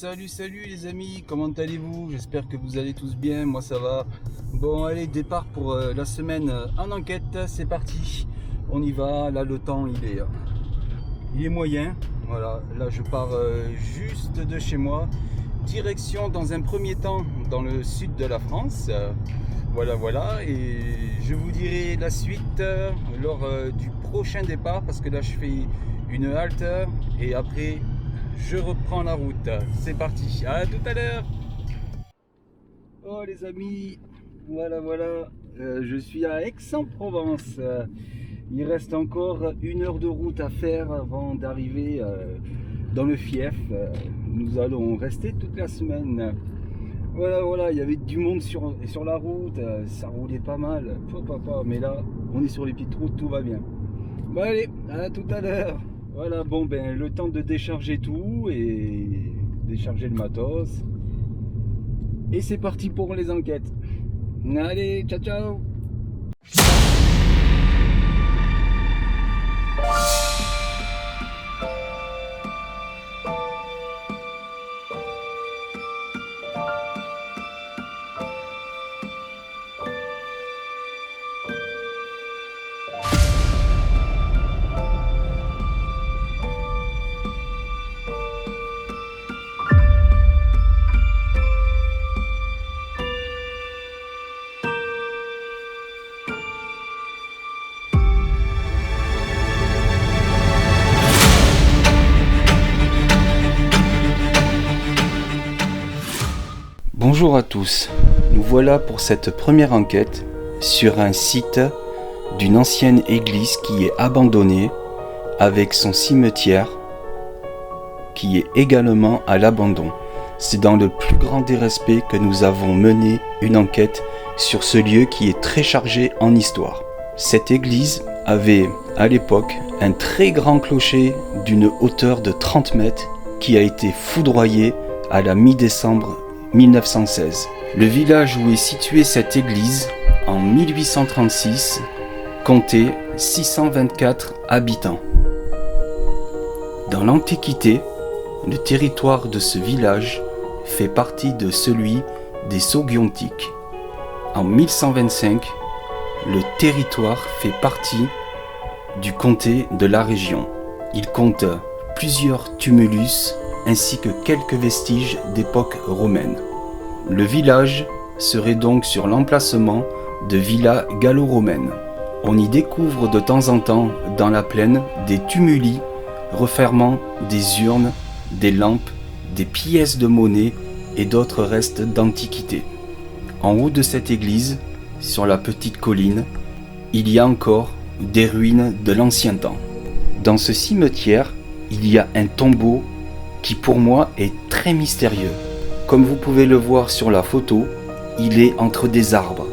Salut les amis, comment allez-vous? J'espère que vous allez tous bien, moi ça va. Bon allez, départ pour la semaine en enquête, c'est parti. On y va, là le temps il est moyen. Voilà, là je pars juste de chez moi. Direction dans un premier temps dans le sud de la France. Voilà, et je vous dirai la suite lors du prochain départ parce que là je fais une halte et après je reprends la route. C'est parti, à tout à l'heure. Oh les amis, voilà, je suis à Aix-en-Provence. Il reste encore 1 heure de route à faire avant d'arriver dans le fief. Nous allons rester toute la semaine. Voilà, il y avait du monde sur la route, ça roulait pas mal. Mais là, on est sur les petites routes, tout va bien. Bon allez, à tout à l'heure. Voilà, bon ben le temps de décharger tout et décharger le matos. Et c'est parti pour les enquêtes. Allez, ciao. Bonjour à tous, nous voilà pour cette première enquête sur un site d'une ancienne église qui est abandonnée avec son cimetière qui est également à l'abandon. C'est dans le plus grand des respects que nous avons mené une enquête sur ce lieu qui est très chargé en histoire. Cette église avait à l'époque un très grand clocher d'une hauteur de 30 mètres qui a été foudroyé à la mi-décembre 1916. Le village où est située cette église, en 1836, comptait 624 habitants. Dans l'Antiquité, le territoire de ce village fait partie de celui des Sogiontiques. En 1125, le territoire fait partie du comté de la région. Il compte plusieurs tumulus ainsi que quelques vestiges d'époque romaine. Le village serait donc sur l'emplacement de villas gallo-romaines. On y découvre de temps en temps dans la plaine des tumuli refermant des urnes, des lampes, des pièces de monnaie et d'autres restes d'antiquité. En haut de cette église, sur la petite colline, il y a encore des ruines de l'ancien temps. Dans ce cimetière, il y a un tombeau qui pour moi est très mystérieux. Comme vous pouvez le voir sur la photo, il est entre des arbres.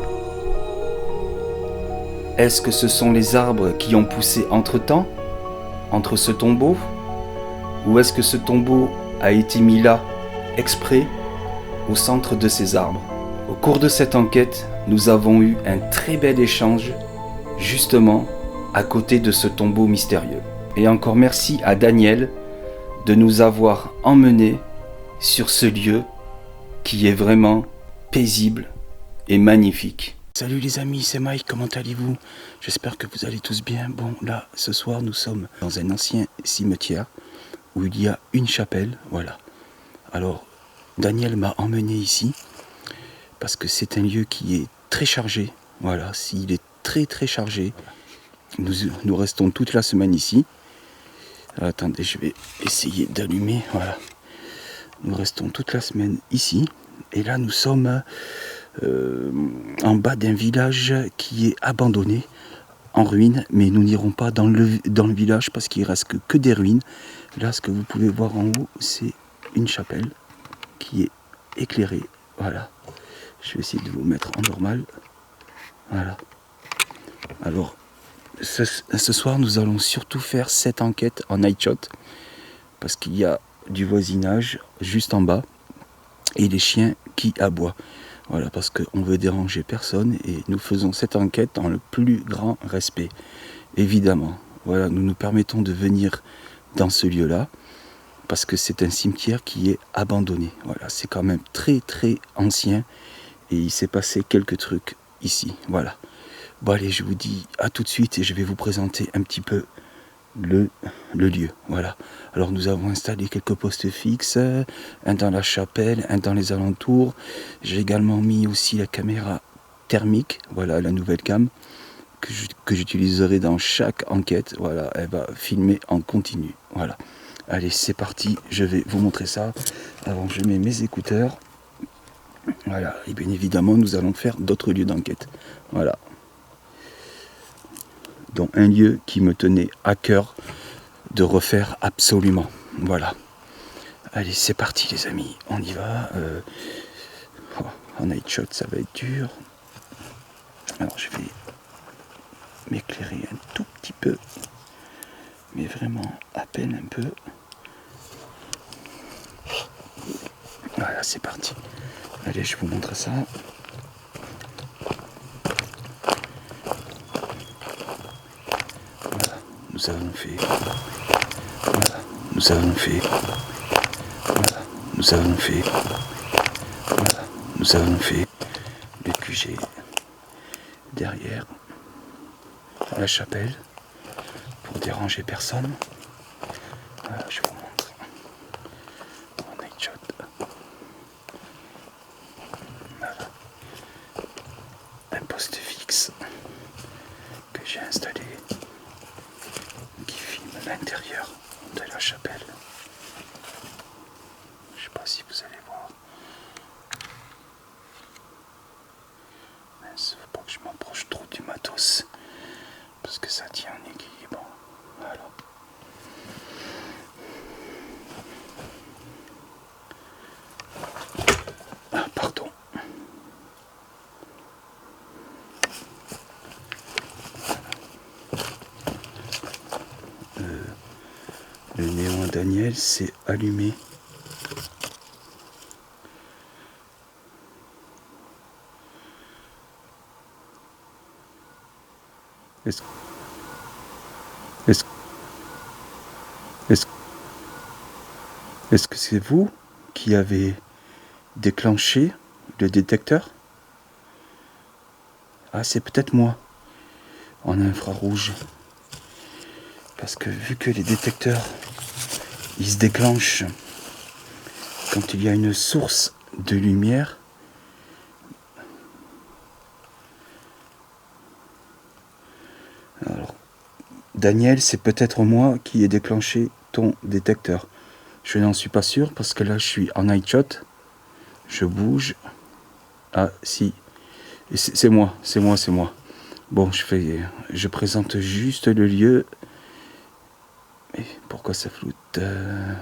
Est-ce que ce sont les arbres qui ont poussé entre-temps, entre ce tombeau? Ou est-ce que ce tombeau a été mis là, exprès, au centre de ces arbres? Au cours de cette enquête, nous avons eu un très bel échange, justement, à côté de ce tombeau mystérieux. Et encore merci à Daniel de nous avoir emmenés sur ce lieu qui est vraiment paisible et magnifique. Salut les amis, c'est Mike, comment allez-vous? J'espère que vous allez tous bien. Bon, là, ce soir, nous sommes dans un ancien cimetière où il y a une chapelle, voilà. Alors, Daniel m'a emmené ici parce que c'est un lieu qui est très chargé, voilà, il est très chargé. Nous restons toute la semaine ici. Attendez, je vais essayer d'allumer, voilà. Nous restons toute la semaine ici. Et là, nous sommes en bas d'un village qui est abandonné, en ruine. Mais nous n'irons pas dans le village parce qu'il ne reste que des ruines. Là, ce que vous pouvez voir en haut, c'est une chapelle qui est éclairée. Voilà. Je vais essayer de vous mettre en normal. Voilà. Alors, ce soir, nous allons surtout faire cette enquête en night shot parce qu'il y a du voisinage juste en bas et les chiens qui aboient. Voilà, parce qu'on veut déranger personne et nous faisons cette enquête dans le plus grand respect, évidemment. Voilà, nous nous permettons de venir dans ce lieu-là parce que c'est un cimetière qui est abandonné. Voilà, c'est quand même très très ancien et il s'est passé quelques trucs ici. Voilà. Bon allez, je vous dis à tout de suite et je vais vous présenter un petit peu le lieu. Voilà. Alors nous avons installé quelques postes fixes, un dans la chapelle, un dans les alentours. J'ai également mis aussi la caméra thermique, voilà la nouvelle cam que j'utiliserai dans chaque enquête. Voilà, elle va filmer en continu. Voilà. Allez, c'est parti, je vais vous montrer ça. Alors je mets mes écouteurs. Voilà, et bien évidemment nous allons faire d'autres lieux d'enquête. Voilà. Dont un lieu qui me tenait à cœur de refaire absolument. Voilà. Allez, c'est parti les amis, on y va. En night shot ça va être dur. Alors je vais m'éclairer un tout petit peu, mais vraiment à peine un peu. Voilà, c'est parti. Allez, je vous montre ça. Voilà, nous avons fait. Voilà, nous avons fait. Voilà, nous avons fait. Voilà, nous avons fait le QG derrière la chapelle pour déranger personne. Voilà, je vous montre. En night shot. Voilà. Un poste fixe que j'ai installé qui filme l'intérieur de la chapelle. Je sais pas si vous allez voir. Mince, faut pas que je m'approche trop du matos parce que ça tient en équilibre. Voilà. Ah, pardon. Le néon Daniel s'est allumé. Est-ce que c'est vous qui avez déclenché le détecteur? Ah, c'est peut-être moi en infrarouge. Parce que vu que les détecteurs, ils se déclenchent quand il y a une source de lumière, alors, Daniel, c'est peut-être moi qui ai déclenché ton détecteur. Je n'en suis pas sûr parce que là, je suis en night shot. Je bouge. Ah, si. C'est moi. Bon, je présente juste le lieu. Mais pourquoi ça floute?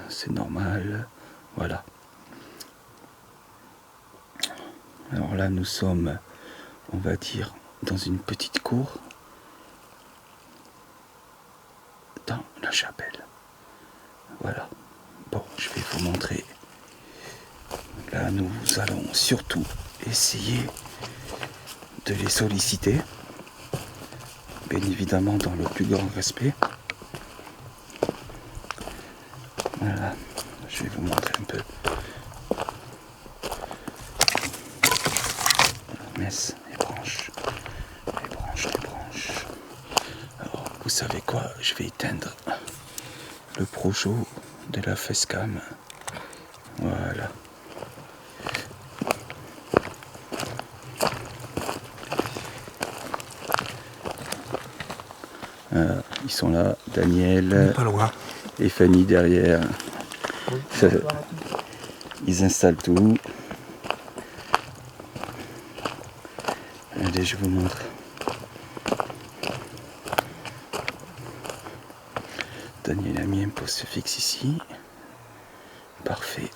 C'est normal. Voilà. Alors là, nous sommes, on va dire, dans une petite cour. Dans la chapelle. Voilà. Bon, je vais vous montrer. Là, nous allons surtout essayer de les solliciter. Bien évidemment, dans le plus grand respect. Voilà. Je vais vous montrer un peu. Mince, les branches. Alors, vous savez quoi? Je vais éteindre le projo de la facecam. Voilà. Ils sont là, Daniel pas loin. et Fanny derrière. Oui, ils installent tout. Allez, je vous montre. Daniel a mis un poste fixe ici. Parfait.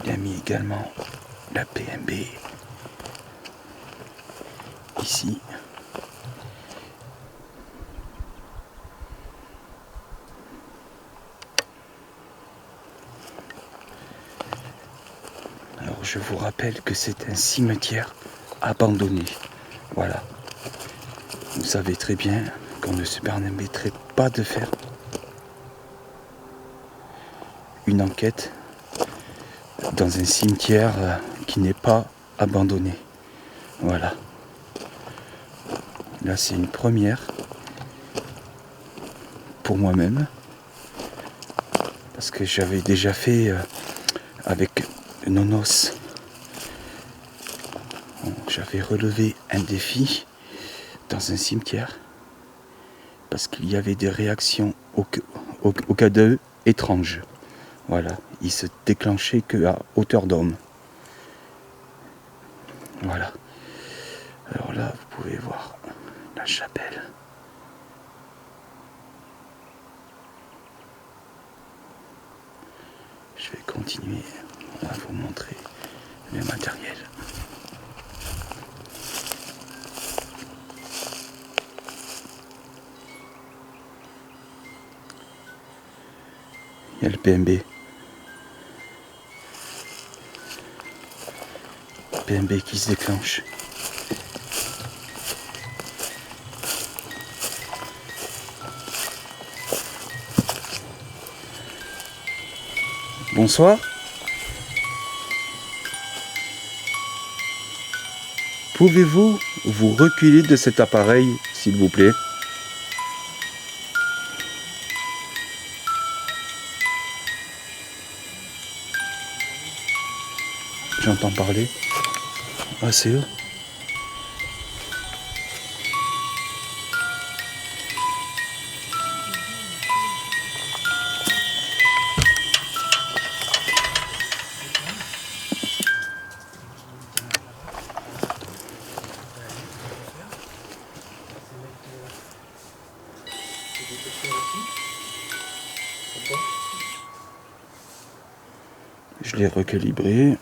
Il a mis également la PMB ici. Alors je vous rappelle que c'est un cimetière abandonné. Voilà. Vous savez très bien qu'on ne se permettrait pas de faire une enquête dans un cimetière qui n'est pas abandonné. Voilà. Là, c'est une première pour moi-même, parce que j'avais déjà fait avec Nonos. J'avais relevé un défi dans un cimetière parce qu'il y avait des réactions au cas d'eux étranges. Voilà, il se déclenchait qu'à hauteur d'homme. Voilà. Alors là, vous pouvez voir la chapelle. Je vais continuer à vous montrer le matériel. Il y a le PMB. PMB qui se déclenche. Bonsoir. Pouvez-vous vous reculer de cet appareil, s'il vous plaît? J'entends parler. Ah, c'est eux. Je l'ai recalibré.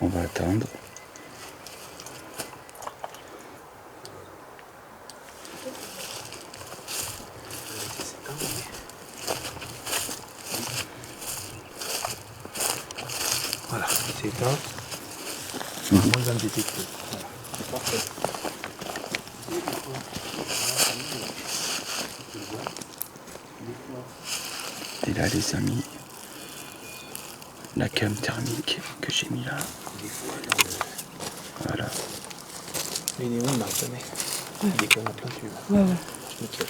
On va attendre. Voilà, c'est éteint. Moins indétecté. Voilà, c'est parfait. Et là, les amis, la cam thermique que j'ai mis là. Voilà. Les néons, on n'arrête jamais. Il déconne à plein tube. Ouais, ouais. Nickel.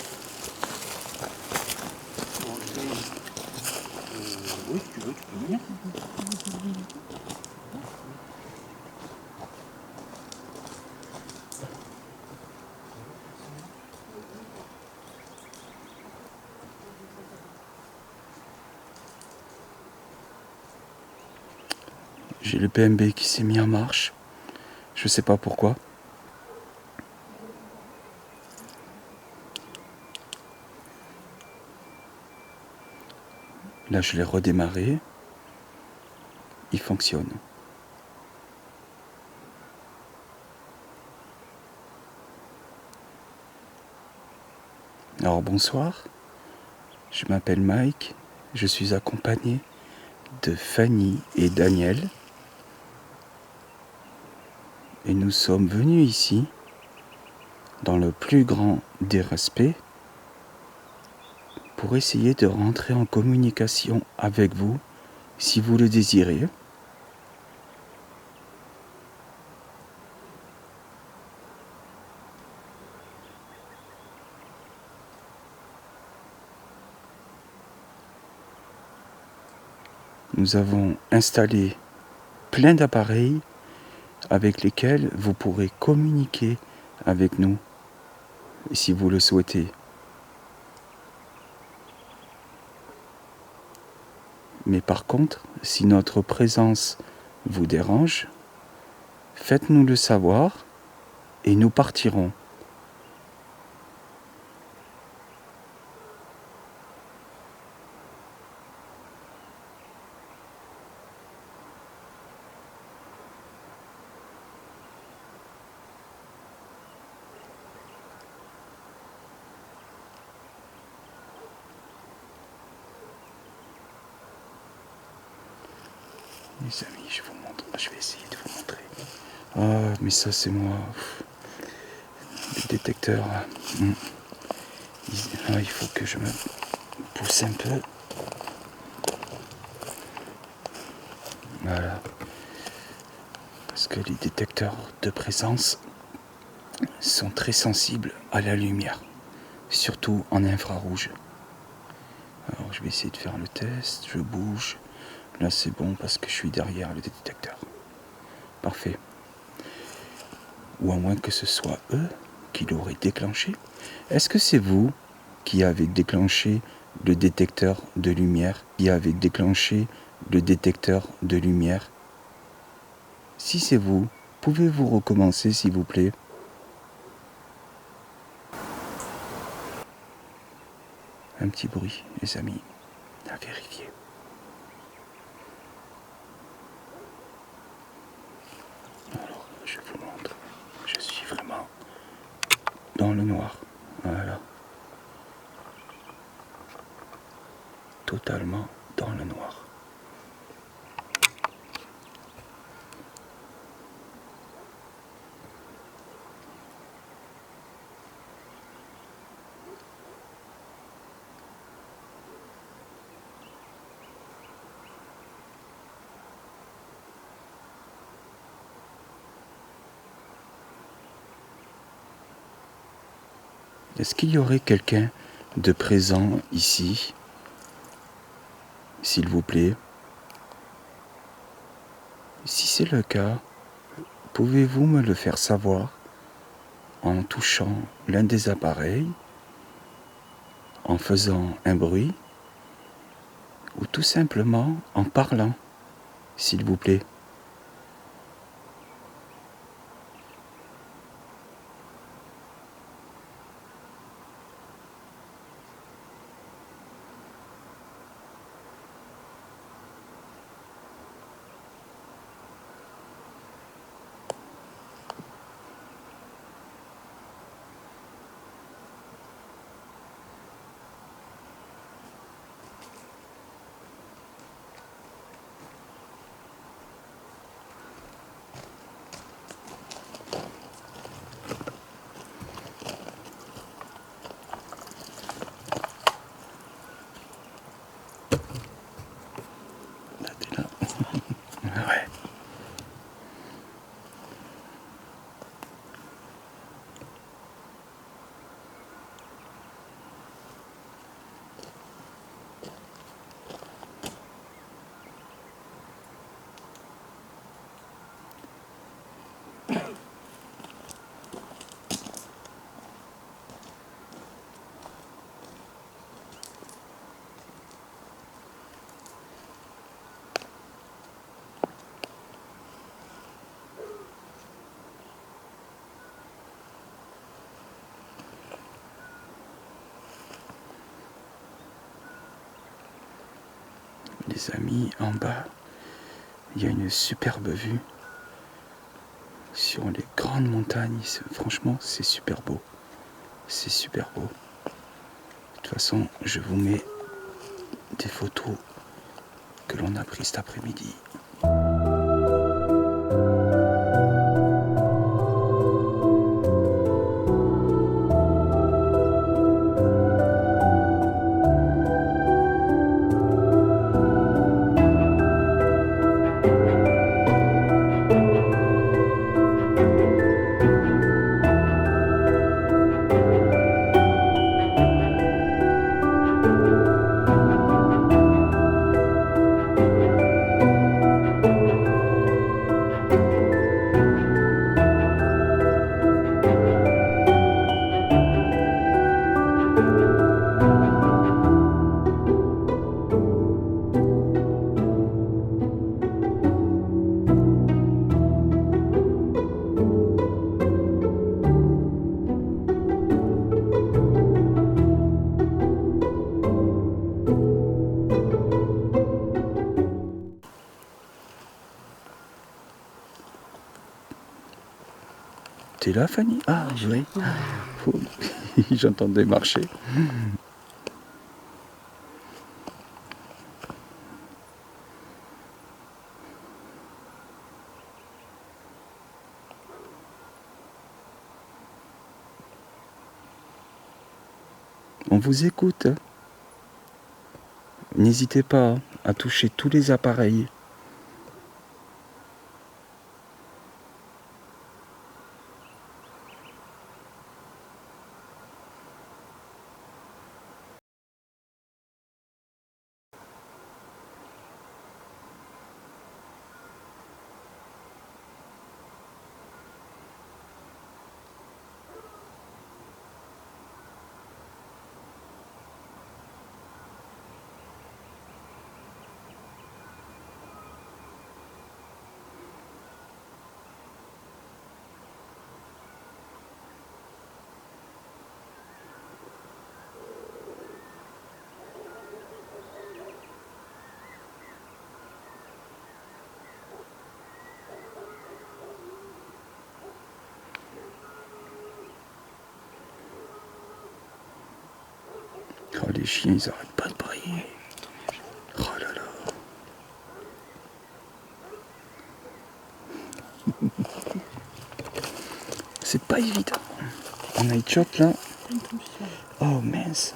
Oui, si tu veux, tu peux venir. J'ai le PMB qui s'est mis en marche. Je sais pas pourquoi. Là, je l'ai redémarré. Il fonctionne. Alors bonsoir. Je m'appelle Mike. Je suis accompagné de Fanny et Daniel. Et nous sommes venus ici, dans le plus grand des respects, pour essayer de rentrer en communication avec vous, si vous le désirez. Nous avons installé plein d'appareils avec lesquels vous pourrez communiquer avec nous, si vous le souhaitez. Mais par contre, si notre présence vous dérange, faites-nous le savoir et nous partirons. Les amis, je vous montre. Je vais essayer de vous montrer. Ah, mais ça c'est moi. Les détecteurs. Il faut que je me pousse un peu. Voilà. Parce que les détecteurs de présence sont très sensibles à la lumière, surtout en infrarouge. Alors je vais essayer de faire le test, je bouge. Là c'est bon parce que je suis derrière le détecteur. Parfait. Ou à moins que ce soit eux qui l'auraient déclenché. Est-ce que c'est vous qui avez déclenché le détecteur de lumière, Si c'est vous, pouvez-vous recommencer s'il vous plaît? Un petit bruit, les amis, à vérifier. Alors, je vous montre. Je suis vraiment dans le noir. Voilà. Totalement dans le noir. Est-ce qu'il y aurait quelqu'un de présent ici, s'il vous plaît? Si c'est le cas, pouvez-vous me le faire savoir en touchant l'un des appareils, en faisant un bruit, ou tout simplement en parlant, s'il vous plaît? Ouais. Les amis, en bas, il y a une superbe vue sur les grandes montagnes. Franchement, c'est super beau. C'est super beau. De toute façon, je vous mets des photos que l'on a prises cet après-midi. T'es là, Fanny? Ah, oui. J'entendais marcher. on vous écoute. N'hésitez pas à toucher tous les appareils. Oh, les chiens, ils arrêtent pas de brailler. Oh là là. C'est pas évident. On a une chope là. Oh mince.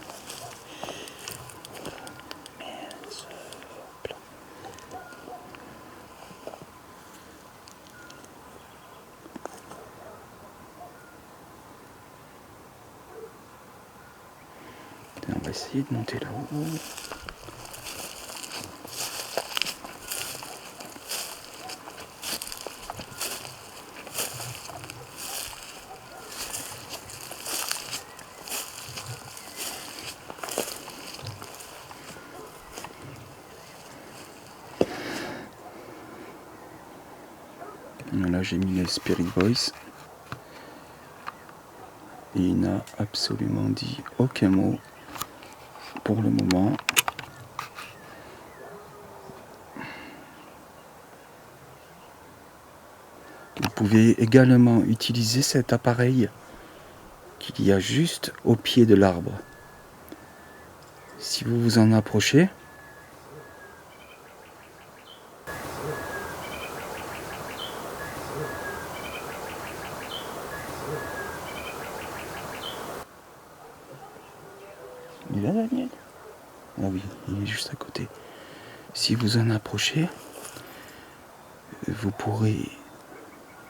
On va essayer de monter là-haut. Là j'ai mis les Spirit Voice. Et il n'a absolument dit aucun mot pour le moment. Vous pouvez également utiliser cet appareil qu'il y a juste au pied de l'arbre. Si vous vous en approchez, il est là, Daniel? Ah oui, il est juste à côté. Si vous en approchez, vous pourrez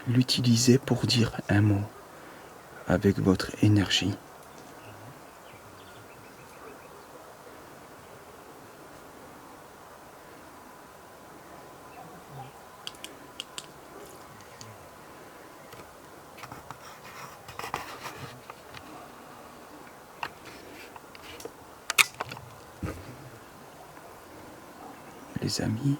l'utiliser pour dire un mot avec votre énergie. Les amis,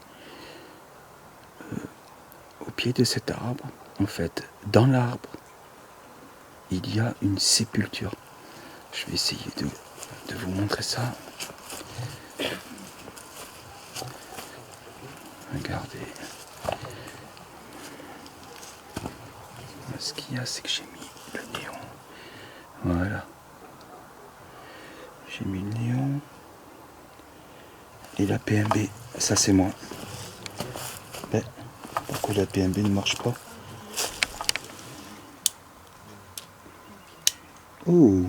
au pied de cet arbre, en fait, dans l'arbre, il y a une sépulture. Je vais essayer de vous montrer ça. Regardez. Ce qu'il y a, c'est que j'ai mis le néon. Voilà. J'ai mis le néon. Et la PMB, ça c'est moi. Mais pourquoi la PMB ne marche pas? Oh!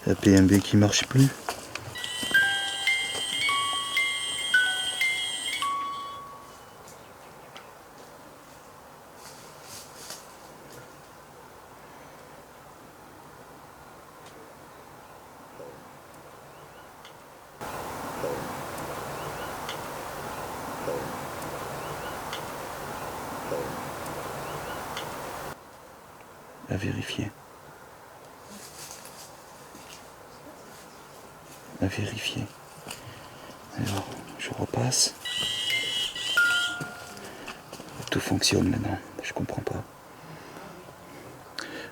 La PMB qui marche plus. À vérifier. À vérifier. Alors, je repasse. Tout fonctionne maintenant. Je comprends pas.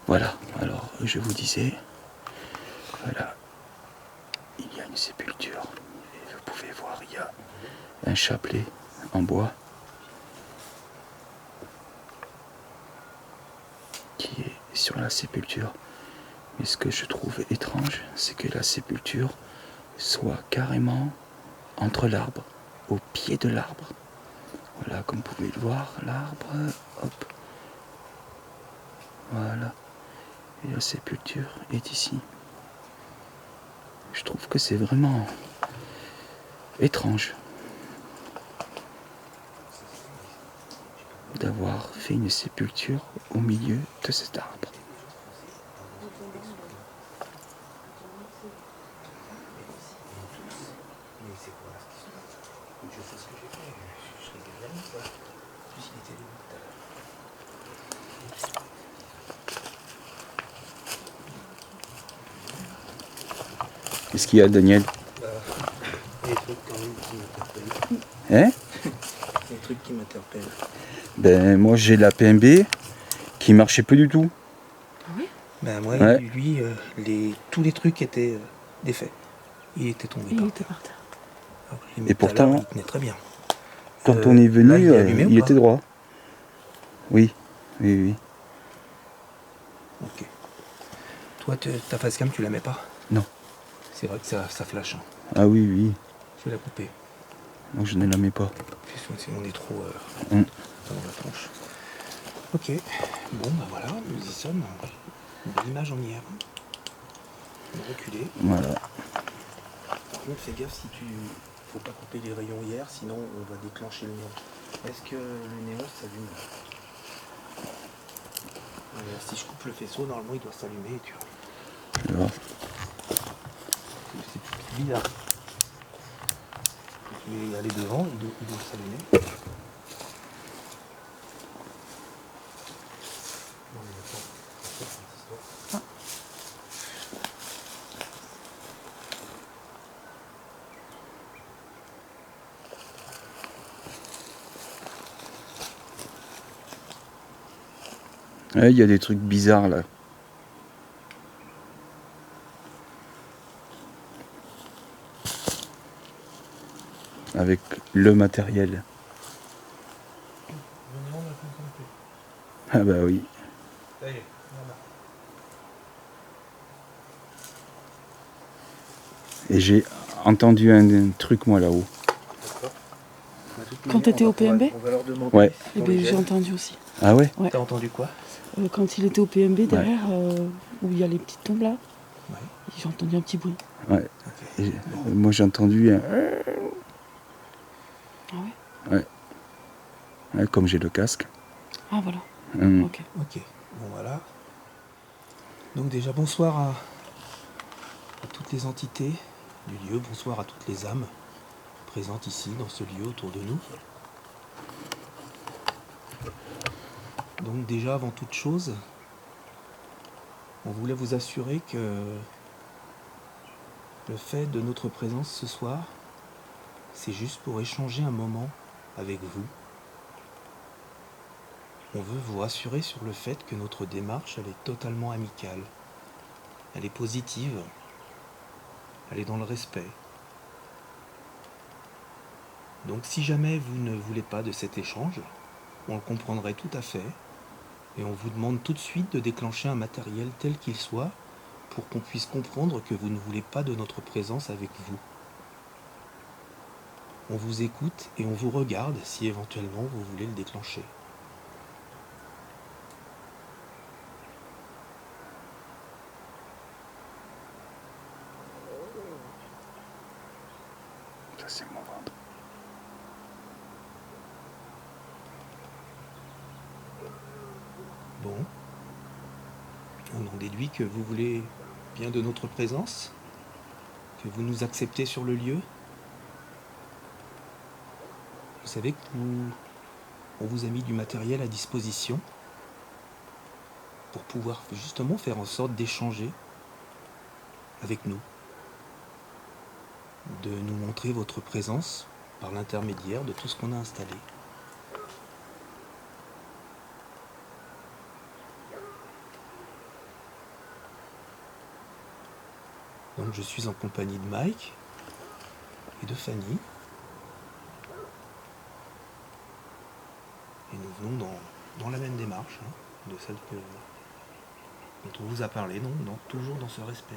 Voilà. Alors, je vous disais, voilà, il y a une sépulture. Et vous pouvez voir, il y a un chapelet en bois qui est sur la sépulture. Mais ce que je trouve étrange, c'est que la sépulture soit carrément entre l'arbre, au pied de l'arbre. Voilà, comme vous pouvez le voir, l'arbre, hop. Voilà. Et la sépulture est ici. Je trouve que c'est vraiment étrange d'avoir fait une sépulture au milieu de cet arbre. Qu'est-ce qu'il y a, Daniel? Des trucs quand même qui m'interpellent. Hein? Des trucs qui m'interpellent. Ben moi j'ai la PMB qui marchait plus du tout. Ben moi, Ouais. lui, tous les trucs étaient défaits. Il était tombé Il par était terre. par terre. Alors que je l'ai mis Et tout à pourtant, l'heure, il tenait très bien. Quand on est venu, là, il est allumé ou il pas était droit. Oui, oui, oui. Ok. Toi, ta facecam, tu la mets pas? Non. C'est vrai que ça flash. Hein. Ah oui, oui. Je vais la couper. Moi je ne la mets pas. Si on est trop Mm. dans la tronche. Ok. Bon, ben voilà, nous y sommes. Une belle image en hier. On va reculer. Voilà. Par contre, fais gaffe si tu... Faut pas couper les rayons hier, sinon on va déclencher le néon. Est-ce que le néon s'allume? Si je coupe le faisceau, normalement il doit s'allumer et tu vois. Je vois. C'est bizarre. Tu vais aller devant, il doit s'allumer. Non, mais attends. Ouais, il y a des trucs bizarres là. Avec le matériel. Le néon ne fonctionne plus. Ah bah oui. Ça y est, voilà. Et j'ai entendu un truc moi là-haut. D'accord. De toute Quand manière, t'étais au PMB? on va leur demander. Ouais. si Eh on ben, les j'ai aide. entendu aussi. Ah ouais? Ouais. T'as entendu quoi? Quand il était au PMB, derrière, où il y a les petites tombes là, Ouais. j'ai entendu un petit bruit. Ouais. Ok. Et Bon. moi j'ai entendu un... Ah ouais? Ouais, comme j'ai le casque. Ah voilà. Hum. Ok. Ok. Bon voilà. Donc déjà bonsoir à toutes les entités du lieu, bonsoir à toutes les âmes présentes ici dans ce lieu autour de nous. Donc déjà avant toute chose, on voulait vous assurer que le fait de notre présence ce soir, c'est juste pour échanger un moment avec vous. On veut vous rassurer sur le fait que notre démarche, elle est totalement amicale. Elle est positive. Elle est dans le respect. Donc si jamais vous ne voulez pas de cet échange, on le comprendrait tout à fait. Et on vous demande tout de suite de déclencher un matériel tel qu'il soit pour qu'on puisse comprendre que vous ne voulez pas de notre présence avec vous. On vous écoute et on vous regarde si éventuellement vous voulez le déclencher. Ça c'est mon ventre. Bon. On en déduit que vous voulez bien de notre présence, que vous nous acceptez sur le lieu. Vous savez on vous a mis du matériel à disposition pour pouvoir justement faire en sorte d'échanger avec nous, de nous montrer votre présence par l'intermédiaire de tout ce qu'on a installé. Donc je suis en compagnie de Mike et de Fanny. Et nous venons dans la même démarche, hein, de celle dont on vous a parlé, toujours dans ce respect.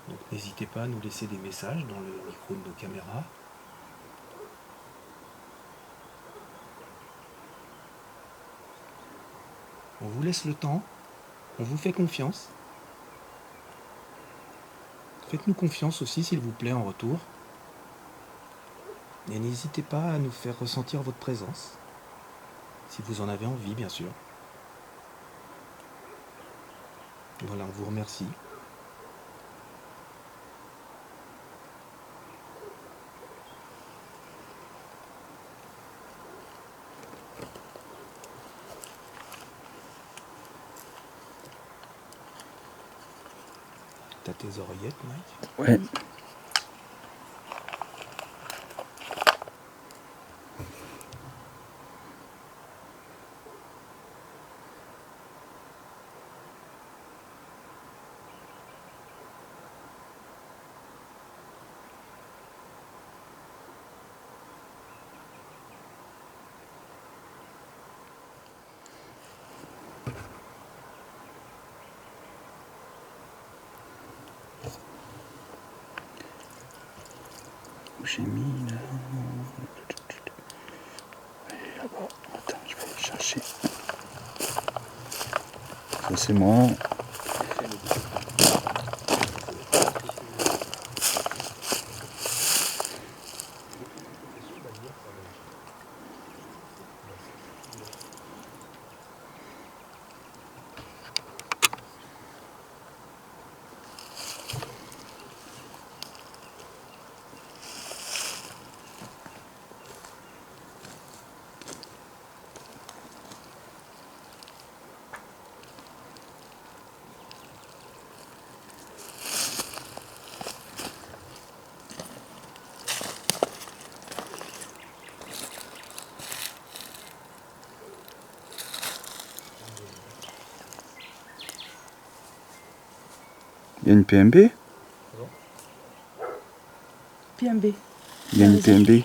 Donc n'hésitez pas à nous laisser des messages dans le micro de nos caméras On vous laisse le temps, on vous fait confiance. Faites-nous confiance aussi, s'il vous plaît, en retour. Et n'hésitez pas à nous faire ressentir votre présence, si vous en avez envie, bien sûr. Voilà, on vous remercie. T'as tes oreillettes, Mike? Ouais. Où j'ai mis là. Là-bas. Attends, je vais aller chercher. Ça c'est moi. Il y a une PMB? PMB. Il y a une PMB.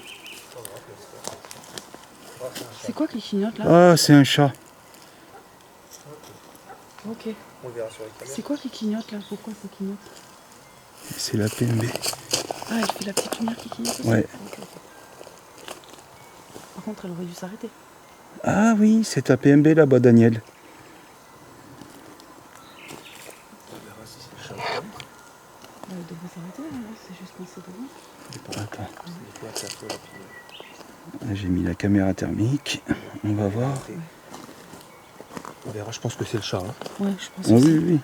C'est quoi qui clignote là? Ah, c'est un chat. Ok. On le verra sur les caméras. C'est quoi qui clignote là? Pourquoi ça clignote? C'est la PMB. Ah, elle fait la petite lumière qui clignote aussi? Ouais. Ok. Par contre, elle aurait dû s'arrêter. Ah oui, c'est ta PMB là-bas, Daniel. On verra si c'est le chat. Elle devrait s'arrêter, hein, c'est juste passé devant. Attends, Des fois, ça fait rapidement. j'ai mis la caméra thermique. On va voir. On verra, je pense que c'est le chat. Ouais, je pense Ah aussi. oui, oui.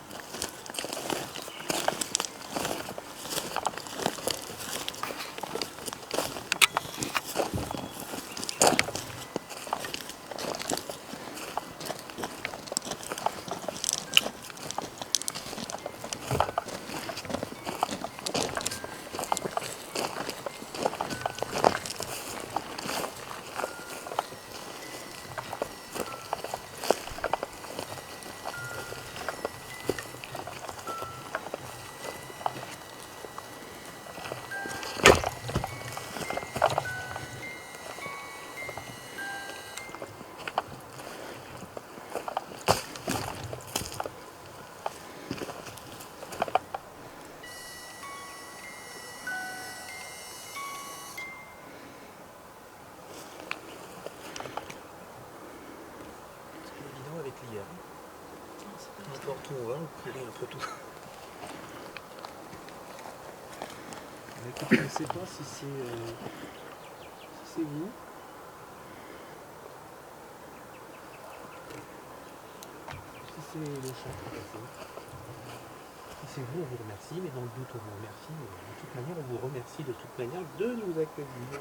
Évident avec l'IA. N'importe où on va, on connaît un peu tout. Mais écoute, je ne sais pas si c'est vous. Si c'est le chat qui est passé. Si c'est vous, on vous remercie, mais dans le doute, on vous remercie. De toute manière, on vous remercie de toute manière de nous accueillir.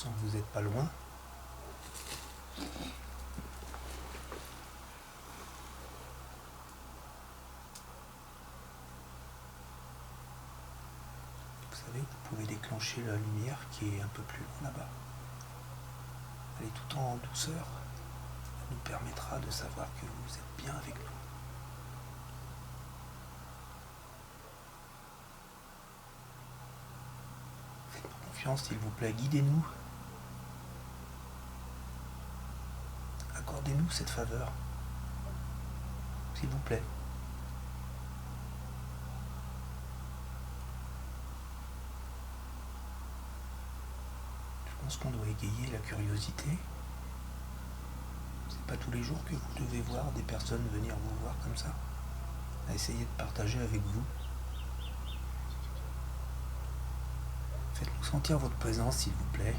sens que vous n'êtes pas loin. Vous savez, vous pouvez déclencher la lumière qui est un peu plus loin là-bas. Elle est tout en douceur. Elle nous permettra de savoir que vous êtes bien avec nous. Faites-nous confiance, s'il vous plaît, guidez-nous. Accordez-nous cette faveur. S'il vous plaît. Je pense qu'on doit égayer la curiosité. C'est pas tous les jours que vous devez voir des personnes venir vous voir comme ça. À essayer de partager avec vous. Faites-nous sentir votre présence, s'il vous plaît.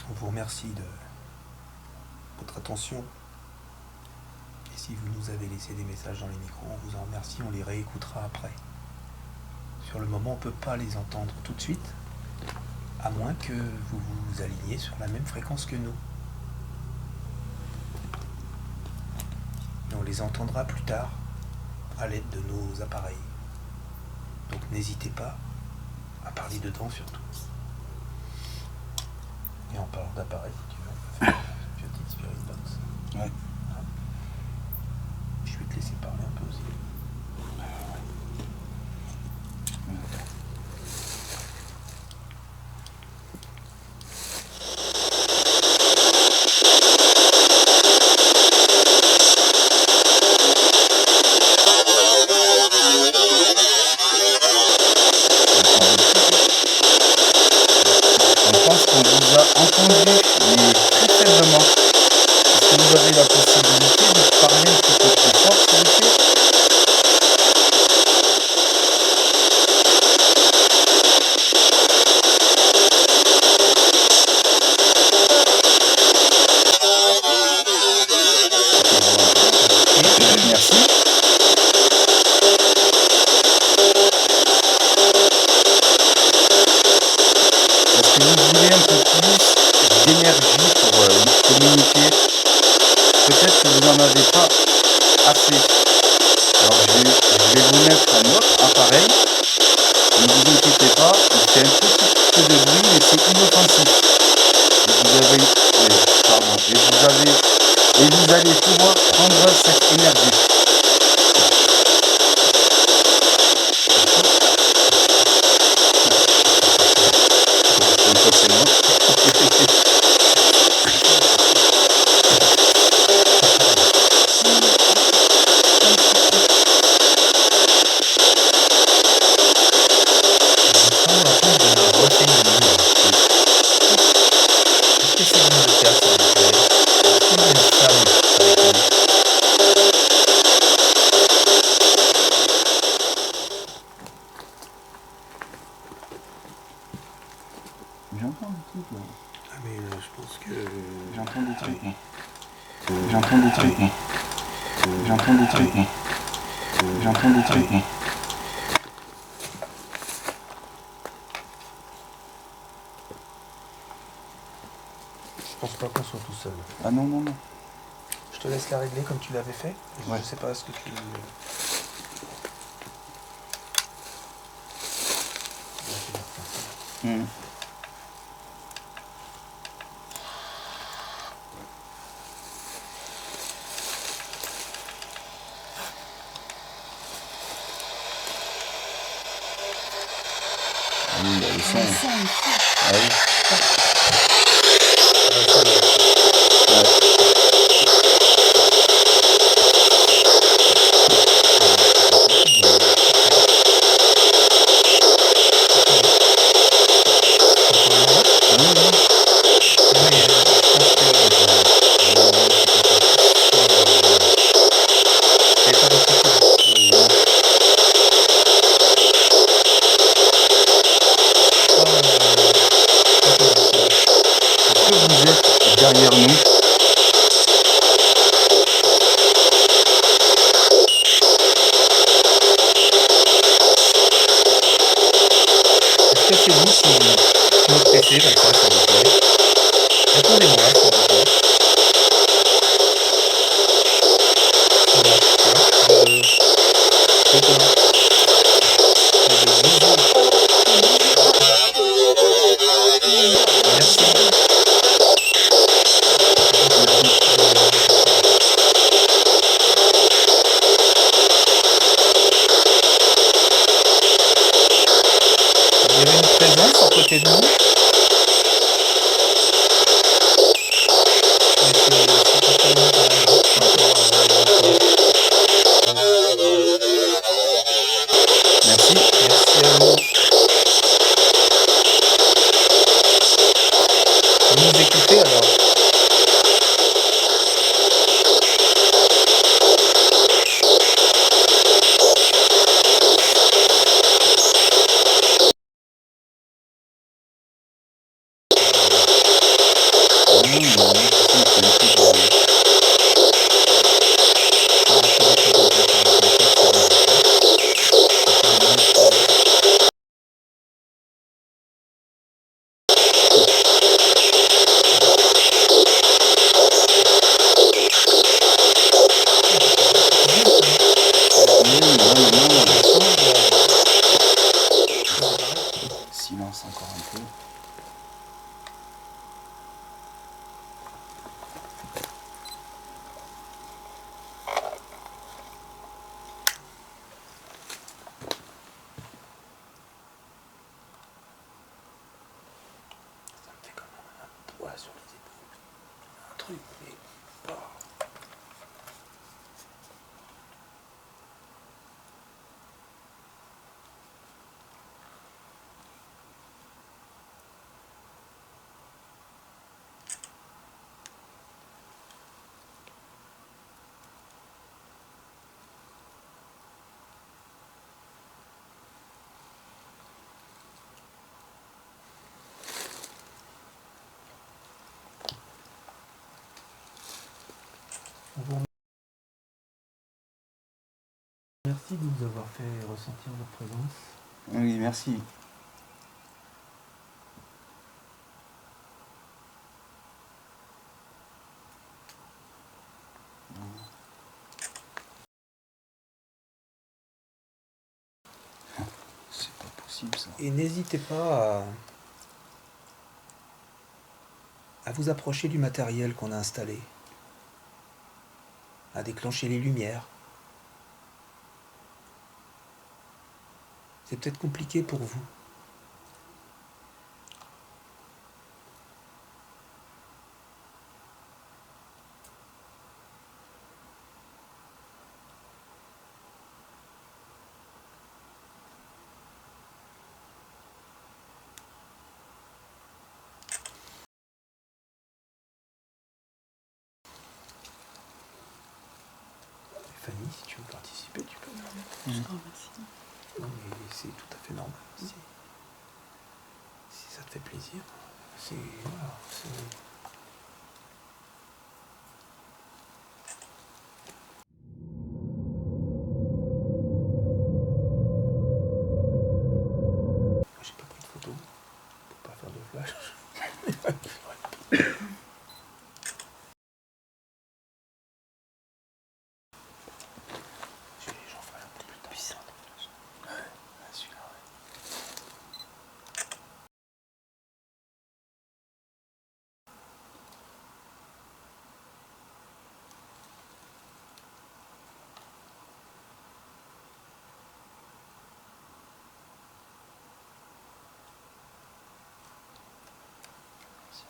On vous remercie de votre attention. Et si vous nous avez laissé des messages dans les micros, on vous en remercie, on les réécoutera après. Sur le moment, on ne peut pas les entendre tout de suite, à moins que vous vous aligniez sur la même fréquence que nous. Et on les entendra plus tard, à l'aide de nos appareils. Donc n'hésitez pas à parler dedans surtout. Et en parlant d'appareil, si tu veux, on peut faire une petite spirit box. Ouais. Je vais te laisser parler un peu aussi. On pense qu'on vous a entendu, mais très faiblement. Est-ce que vous avez la possibilité de parler un petit peu plus fort, s'il vous plaît? Merci. Est-ce que vous voulez un peu plus d'énergie pour communiquer? Peut-être que vous n'en avez pas assez. Alors je vais vous mettre un autre appareil. Ne vous inquiétez pas, il fait un petit peu de bruit, mais c'est inoffensif. Et vous avez, pardon, et vous allez pouvoir prendre cette énergie. Une fois que c'est bon. J'entends des trucs là. Ah mais je pense que... J'entends des trucs. J'entends des trucs. J'entends des trucs. J'entends des trucs. Je pense pas qu'on soit tout seul. Ah non, non, non. Je te laisse la régler comme tu l'avais fait. Ouais. Je sais pas ce que tu... Mmh. Ah oui, il y a le son. Ah oui. Déplacez-vous si vous me pressez comme ça, s'il vous plaît. Répondez-moi, s'il vous plaît. Voilà, tu vois, je commence. Merci. Il y avait une présence à côté de nous. Mais c'est pas tellement quand même, hein, par rapport à Merci. Merci à vous. Vous nous écoutez alors? Silence encore un peu. Ça me fait quand même un poids sur les épaules. Un truc, mais pas. Merci de nous avoir fait ressentir votre présence. Oui, merci. C'est pas possible ça. Et n'hésitez pas à vous approcher du matériel qu'on a installé, à déclencher les lumières. C'est peut-être compliqué pour vous. Fanny, si tu veux participer, tu peux. Je te remercie. Non, mais c'est tout à fait normal. Si ça te fait plaisir, c'est... Voilà, c'est... J'ai pas pris de photo pour pas faire de flash. J'en ferai un peu plus puissant. Ouais, celui-là, ouais. C'est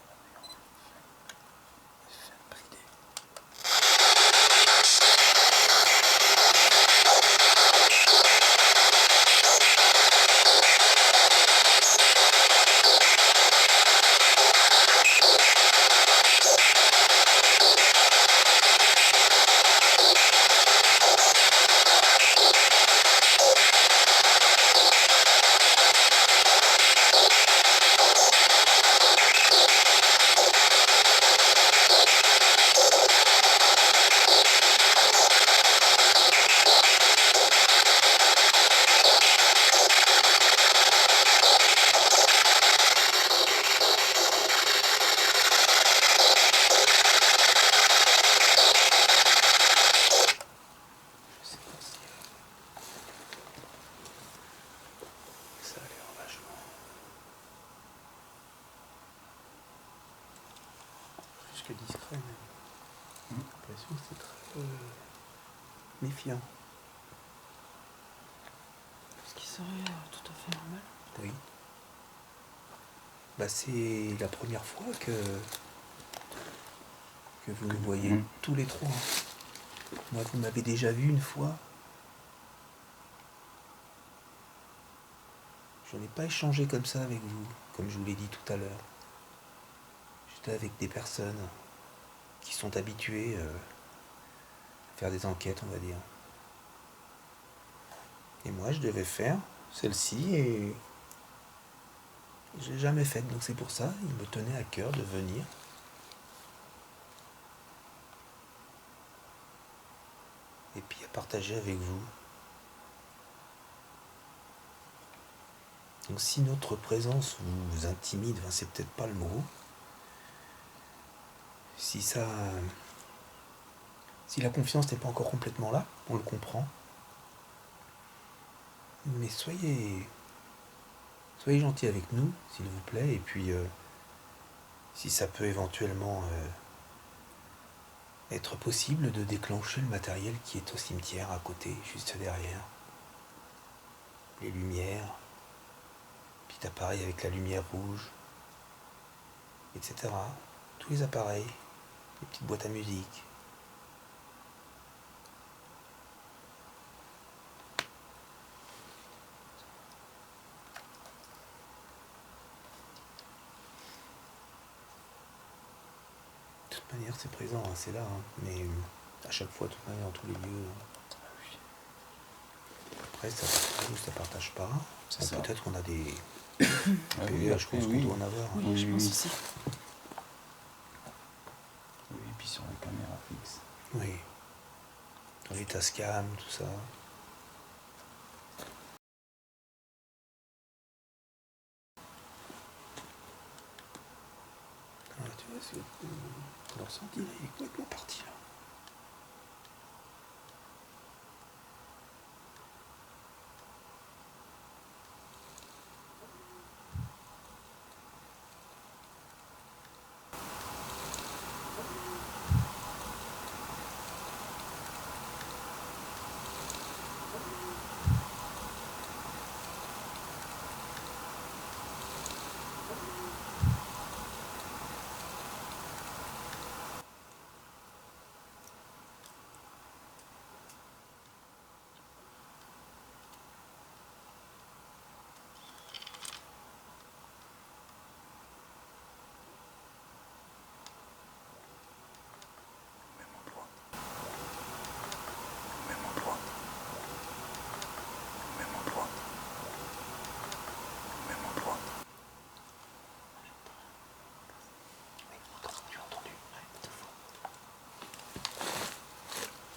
que discret même. J'ai l'impression que c'est très méfiant. Ce qui serait tout à fait normal. Oui. Bah, c'est la première fois que vous nous voyez tous les trois. Moi, vous m'avez déjà vu une fois. Je n'ai pas échangé comme ça avec vous, comme je vous l'ai dit tout à l'heure. J'étais avec des personnes qui sont habituées à faire des enquêtes, on va dire. Et moi, je devais faire celle-ci et je l'ai jamais faite, donc c'est pour ça, il me tenait à cœur de venir. Et puis à partager avec vous. Donc si notre présence vous intimide, enfin, c'est peut-être pas le mot. Si la confiance n'est pas encore complètement là, on le comprend. Mais soyez gentils avec nous, s'il vous plaît, et puis si ça peut éventuellement être possible de déclencher le matériel qui est au cimetière à côté, juste derrière. Les lumières, petit appareil avec la lumière rouge, etc. Tous les appareils, les petites boîtes à musique. De toute manière, c'est présent, hein, c'est là, hein, mais à chaque fois, de toute manière, dans tous les lieux. Après, ça partage pas. C'est ça. Peut-être qu'on a des Ah oui, PV, je pense qu'on doit en avoir. Oui, Oui, je oui, pense oui. aussi. Oui, et puis sur la caméra fixe. Oui. Les Tascam, tout ça. Ah, tu vois, leur ressenti, là, il est complètement parti, là.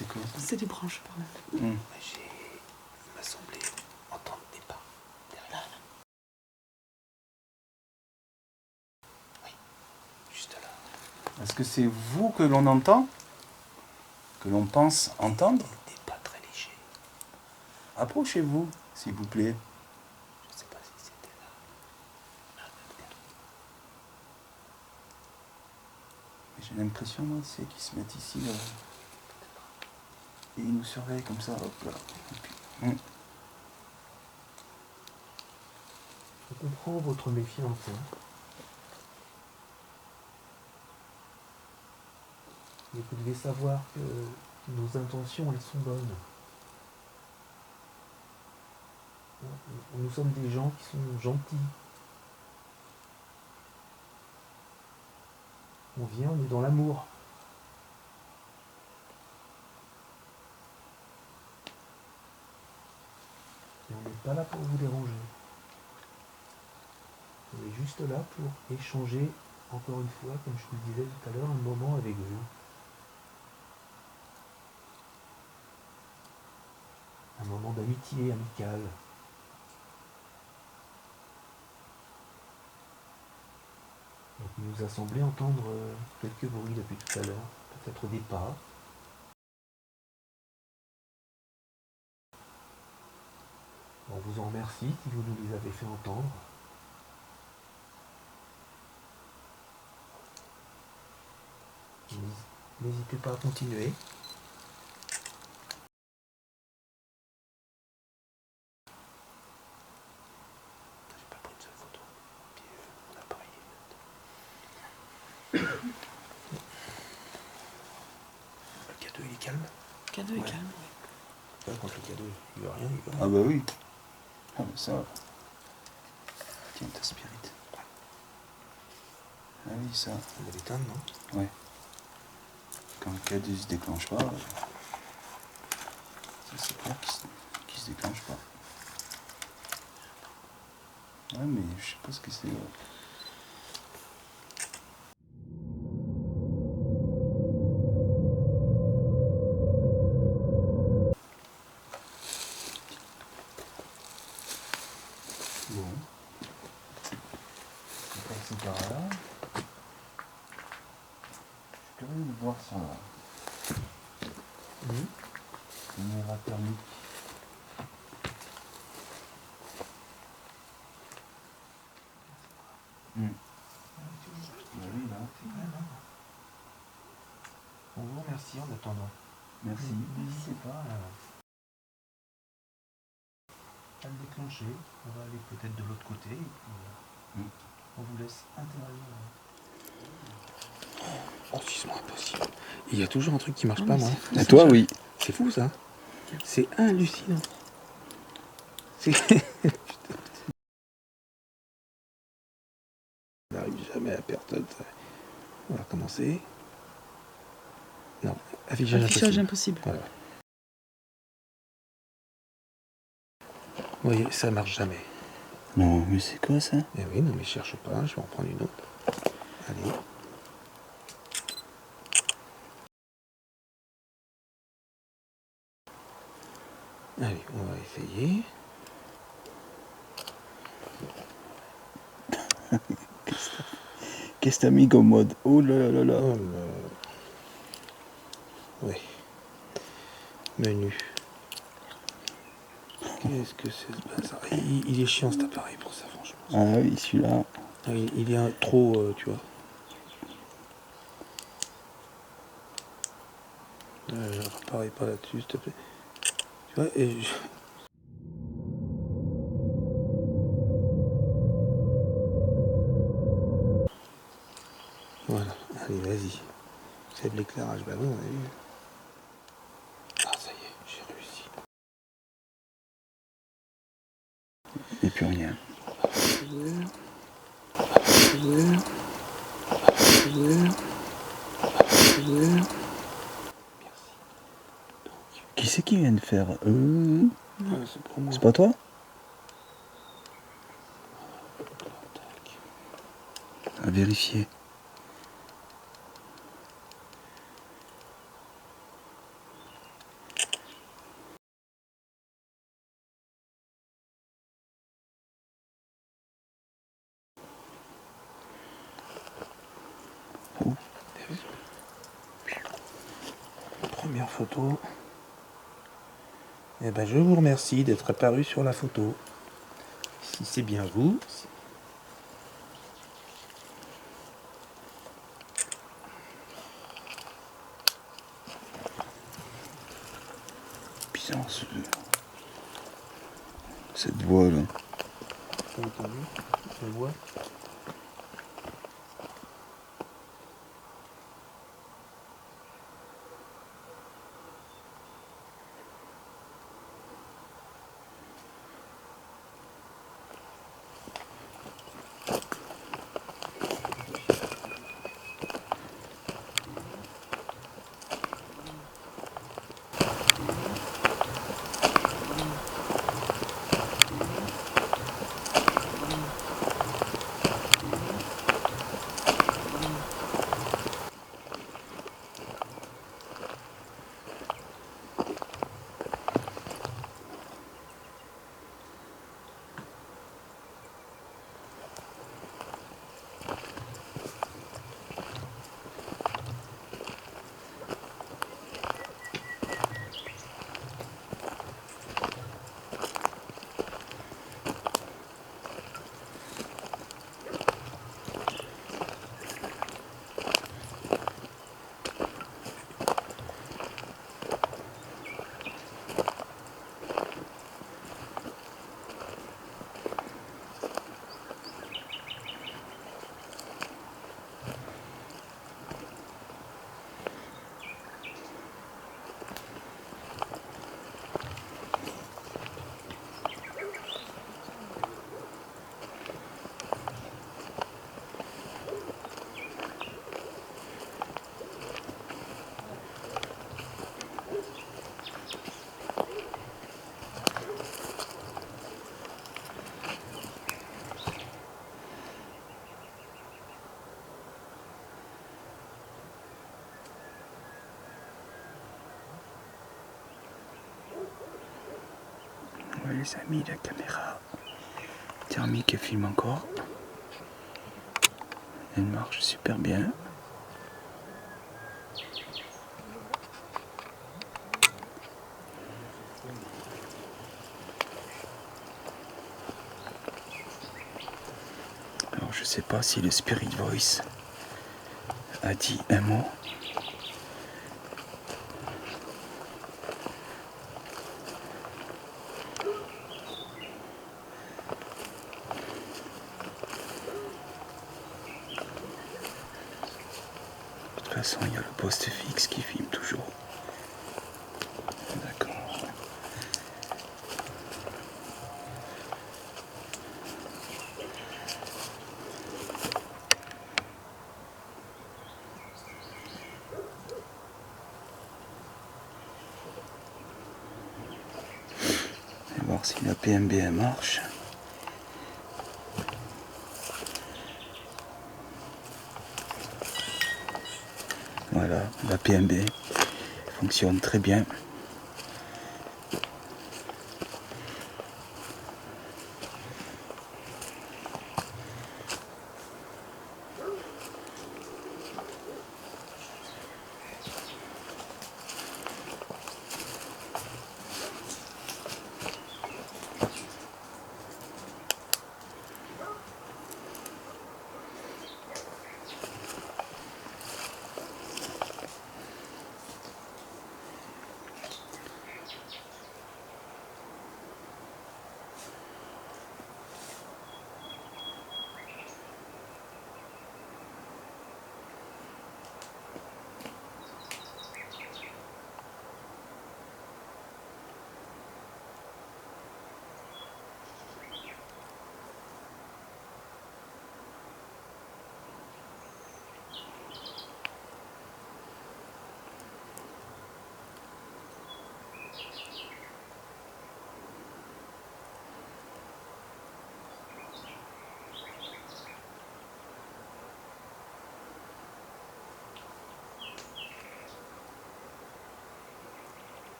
C'est quoi ça? C'est des branches, pardon. Il m'a semblé entendre des pas derrière. Oui, juste là. Est-ce que c'est vous que l'on entend? Que l'on pense entendre? Des pas très légers. Approchez-vous, s'il vous plaît. Je sais pas si c'était là. J'ai l'impression, moi, c'est qu'ils se mettent ici, là. Et ils nous surveillent comme ça, hop là. Et puis, Je comprends votre méfiance. Hein. Mais vous devez savoir que nos intentions, elles sont bonnes. Nous sommes des gens qui sont gentils. On vient, on est dans l'amour. Et on n'est pas là pour vous déranger. On est juste là pour échanger, encore une fois, comme je vous le disais tout à l'heure, un moment avec vous. Un moment d'amitié amicale. Donc il nous a semblé entendre quelques bruits depuis tout à l'heure, peut-être des pas. On vous en remercie si vous nous les avez fait entendre. N'hésitez pas à continuer. J'ai pas pris de seule photo. Puis mon appareil est neutre. Le cadeau il est calme. Le cadeau est calme. Ouais, quand le cadeau il veut rien, il veut rien. Ah bah oui. Ah bah ça va. Tiens ta spirit. Ah oui ça. On va l'éteindre, non? Ouais. Quand le cadeau se déclenche pas, ça c'est clair qu'il se déclenche pas. Ouais mais je sais pas ce que c'est. Bon. On va passer par là. Je suis curieux de voir ça. Caméra thermique. Oui, là. On vous remercie en attendant. Merci. N'hésitez pas à le déclencher. On va aller peut-être de l'autre côté. Et puis, on vous laisse interagir. Oh, c'est impossible. Il y a toujours un truc qui marche pas, moi. Et toi, oui. C'est fou, ça. C'est hallucinant. C'est... On n'arrive jamais à personne. Ça. On va recommencer. Non, affichage impossible. Voilà. Vous voyez, ça marche jamais. Non, mais c'est quoi ça? Eh oui, non, mais cherche pas, je vais en prendre une autre. Allez. Allez, on va essayer. Qu'est-ce que t'as mis comme mode? Oh là là là là. Oh là. Oui. Menu. Qu'est-ce que c'est ce bazar? Il est chiant cet appareil pour ça, franchement. Ah oui, celui-là. Ah, il est trop, tu vois. Pareil pas là-dessus, s'il te plaît. Tu vois, et voilà, allez, vas-y. C'est de l'éclairage, bah non, on a vu. Ah, ça y est, j'ai réussi. Et plus rien. Qui c'est qui vient de faire C'est pour moi. C'est pas toi? À vérifier. Oh. Première photo. Eh ben, je vous remercie d'être apparu sur la photo. Si c'est bien vous. Putain, cette voix là. T'as entendu la voix? les amis, la caméra thermique filme encore. Elle marche super bien. Alors je sais pas si le Spirit Voice a dit un mot. De toute façon, il y a le poste fixe qui filme toujours. D'accord. On va voir si la PMB marche. Voilà, la PMB fonctionne très bien.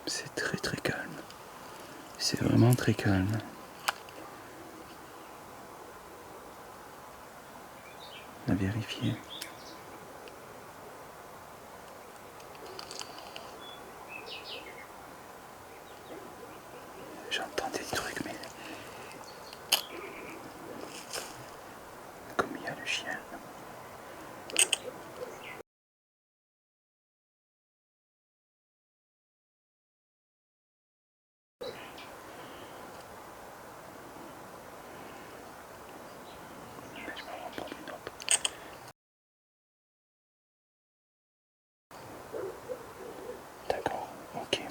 C'est très très calme. C'est vraiment très calme. On a vérifié. J'entends des trucs, mais comme il y a le chien. Je vais en prendre une autre. D'accord, ok.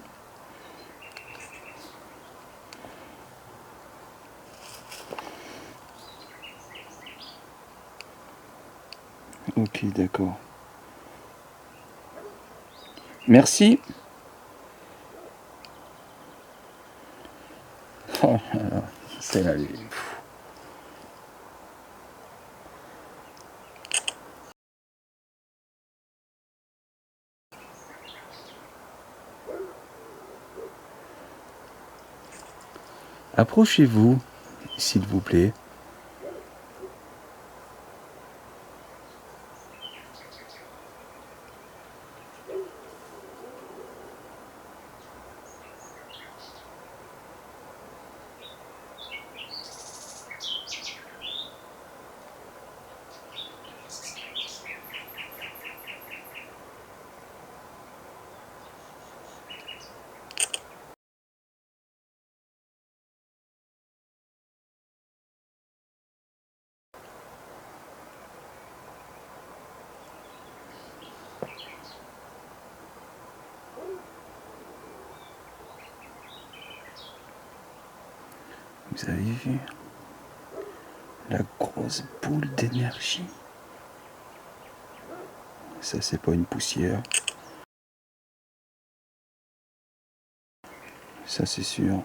Ok, d'accord. Merci. Oh là là, c'est la vie. Approchez-vous, s'il vous plaît. Vous avez vu la grosse boule d'énergie? Ça, c'est pas une poussière. Ça, c'est sûr.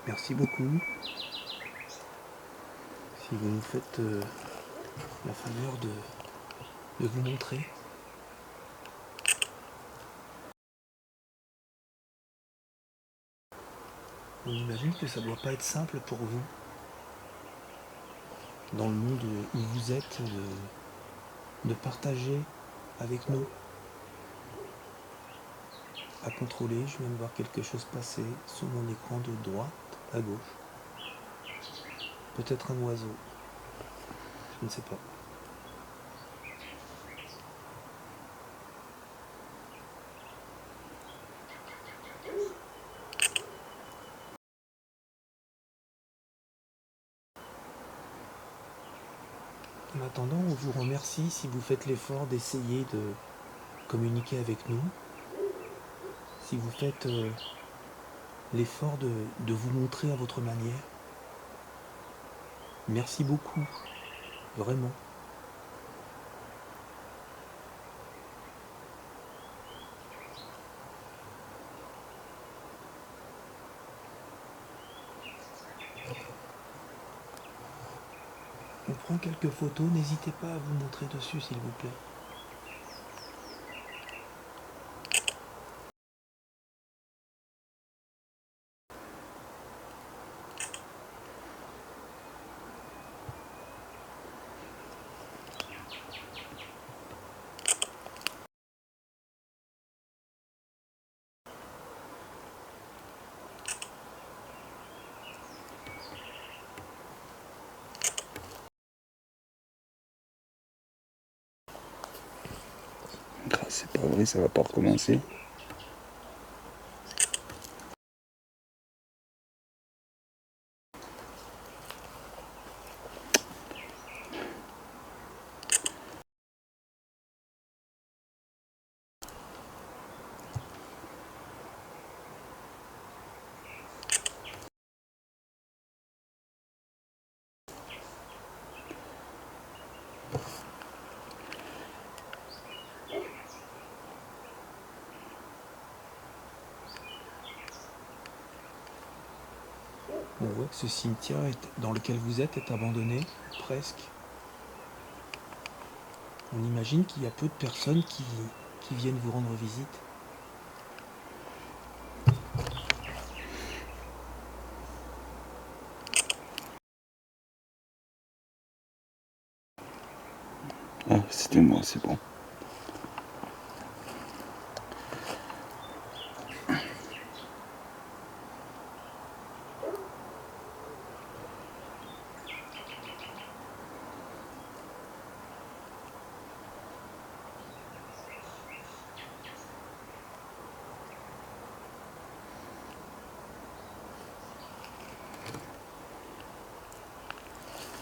Merci beaucoup. Si vous nous faites la faveur de vous montrer. On imagine que ça ne doit pas être simple pour vous, dans le monde où vous êtes, de partager avec nous. À contrôler, je viens de voir quelque chose passer sur mon écran de droite à gauche. Peut-être un oiseau. Je ne sais pas. En attendant, on vous remercie si vous faites l'effort d'essayer de communiquer avec nous. Si vous faites l'effort de vous montrer à votre manière. Merci beaucoup, vraiment. On prend quelques photos, n'hésitez pas à vous montrer dessus s'il vous plaît. C'est pas vrai, ça va pas recommencer. On voit que ce cimetière dans lequel vous êtes est abandonné, presque. On imagine qu'il y a peu de personnes qui viennent vous rendre visite. Ah, c'était moi, c'est bon.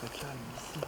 Très calme ici.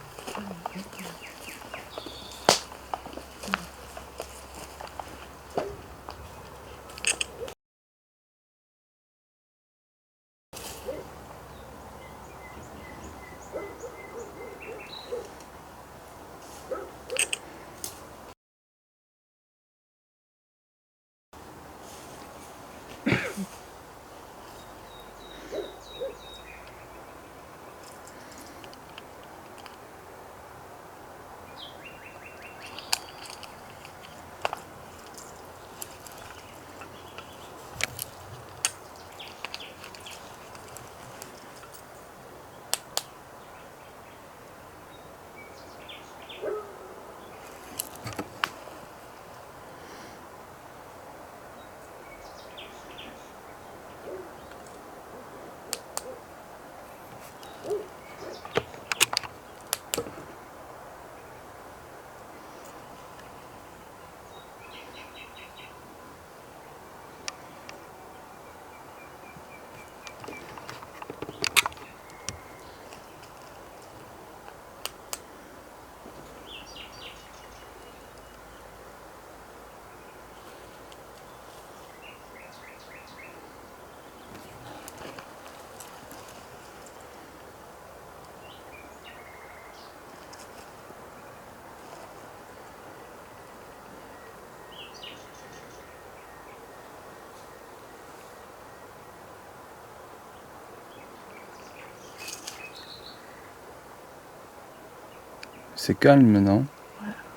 C'est calme, non?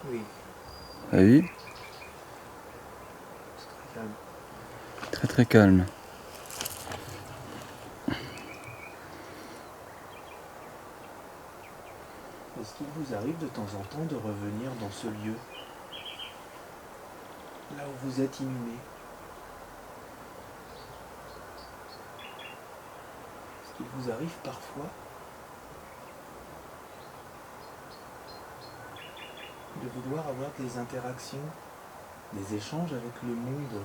Oui, Ah oui? c'est très calme. Très très calme. Est-ce qu'il vous arrive de temps en temps de revenir dans ce lieu, là où vous êtes inhumé? Est-ce qu'il vous arrive parfois de vouloir avoir des interactions, des échanges avec le monde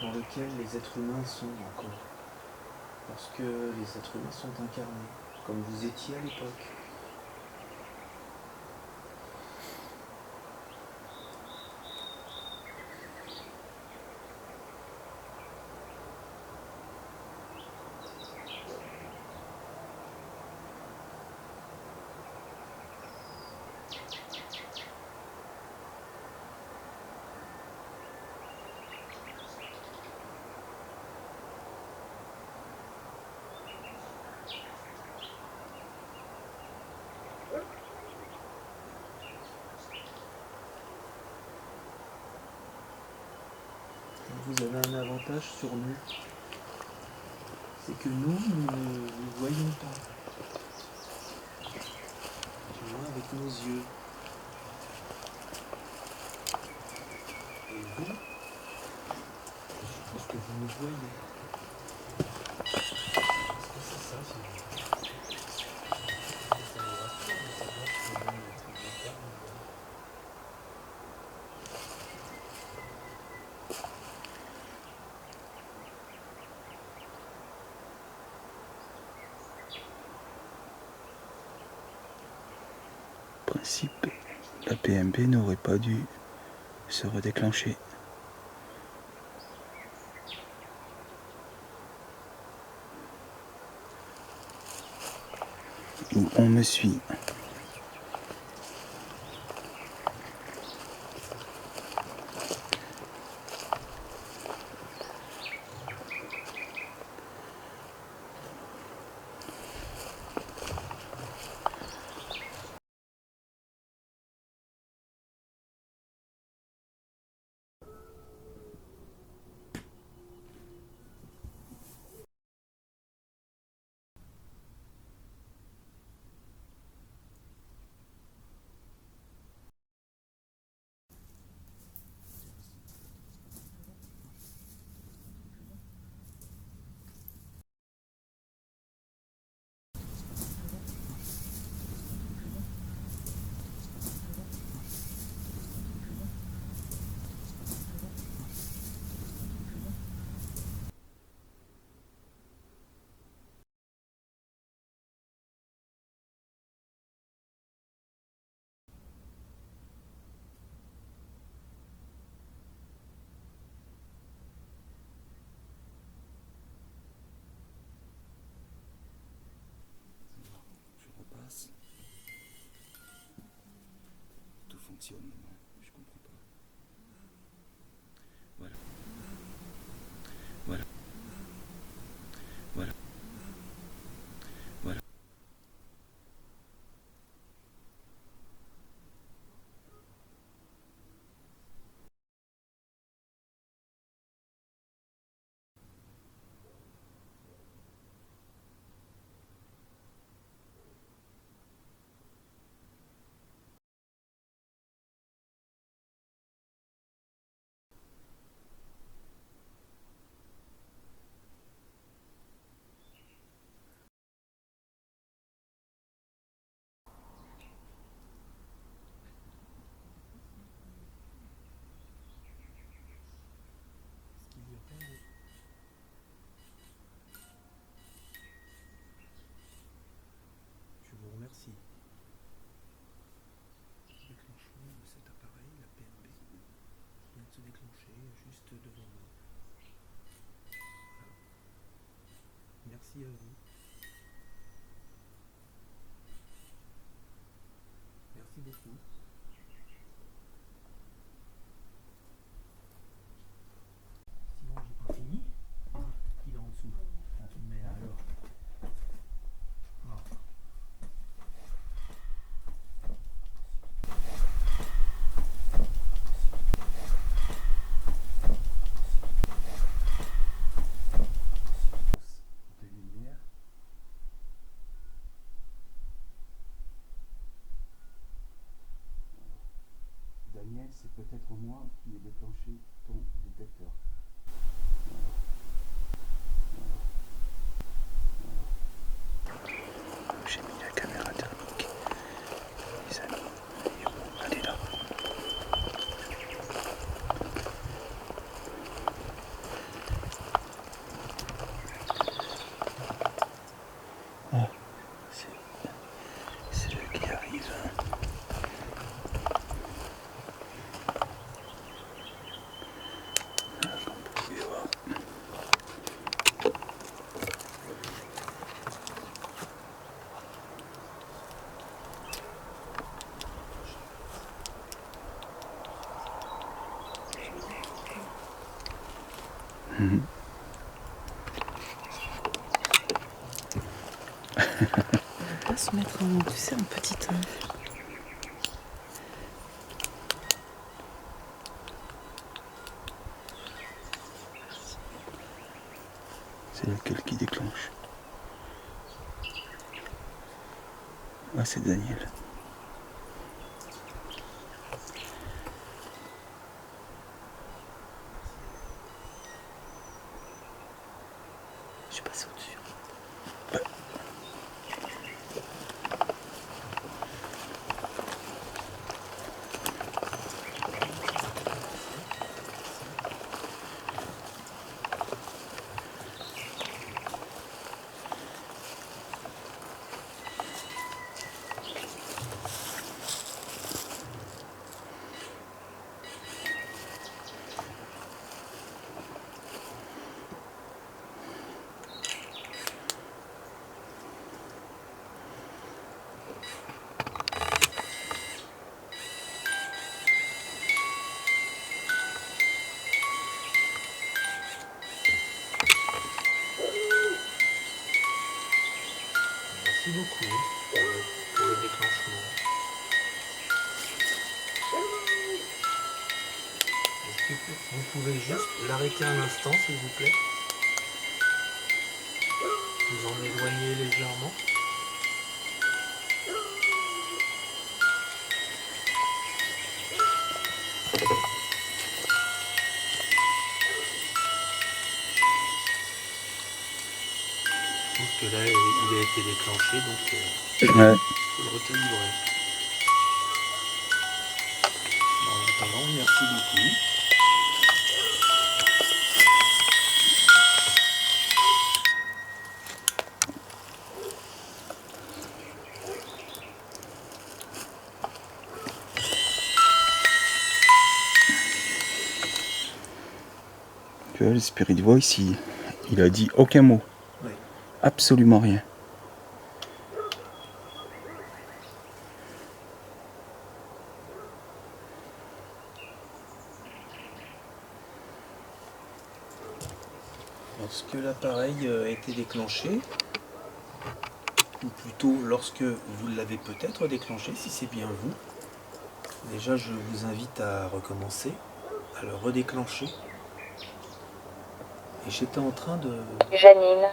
dans lequel les êtres humains sont encore, lorsque les êtres humains sont incarnés, comme vous étiez à l'époque? Vous avez un avantage sur nous, c'est que nous ne vous voyons pas, du moins avec nos yeux. Et vous, je pense que vous nous voyez. Est-ce que c'est ça, ça vous rassure de savoir que même les trucs de terre nous voient? En principe, la PMB n'aurait pas dû se redéclencher. Où on me suit. Je repasse. Tout fonctionne maintenant. Je comprends pas. Voilà. Voilà. Voilà. Voilà. Est-ce qu'il y aurait... Je vous remercie. Le déclenchement de cet appareil, la PMB, vient de se déclencher juste devant moi. Voilà. Merci à vous. Merci beaucoup. Sinon, j'ai pas fini. Il est en dessous. Mais alors. Ah. peut-être moi qui ai déclenché ton détecteur. J'ai mis la caméra thermique. Les amis, elle est là. Ah, c'est eux qui arrivent. Comme vous pouvez voir. On va pas se mettre en, tu sais, en petite. C'est lequel qui déclenche? Ah, c'est Daniel. Je suis passée au-dessus. Merci beaucoup pour le déclenchement. Est-ce que vous pouvez juste l'arrêter un instant, s'il vous plaît? Vous en éloignez légèrement. Je pense que là, il a été déclenché, donc Ouais. il faut le recalibrer. En attendant, merci beaucoup. Tu vois, le Spirit Voice, il a dit aucun mot. Oui. Absolument rien. Lorsque l'appareil a été déclenché, ou plutôt lorsque vous l'avez peut-être déclenché, si c'est bien vous, déjà je vous invite à recommencer, à le redéclencher. Et j'étais en train de... Janine,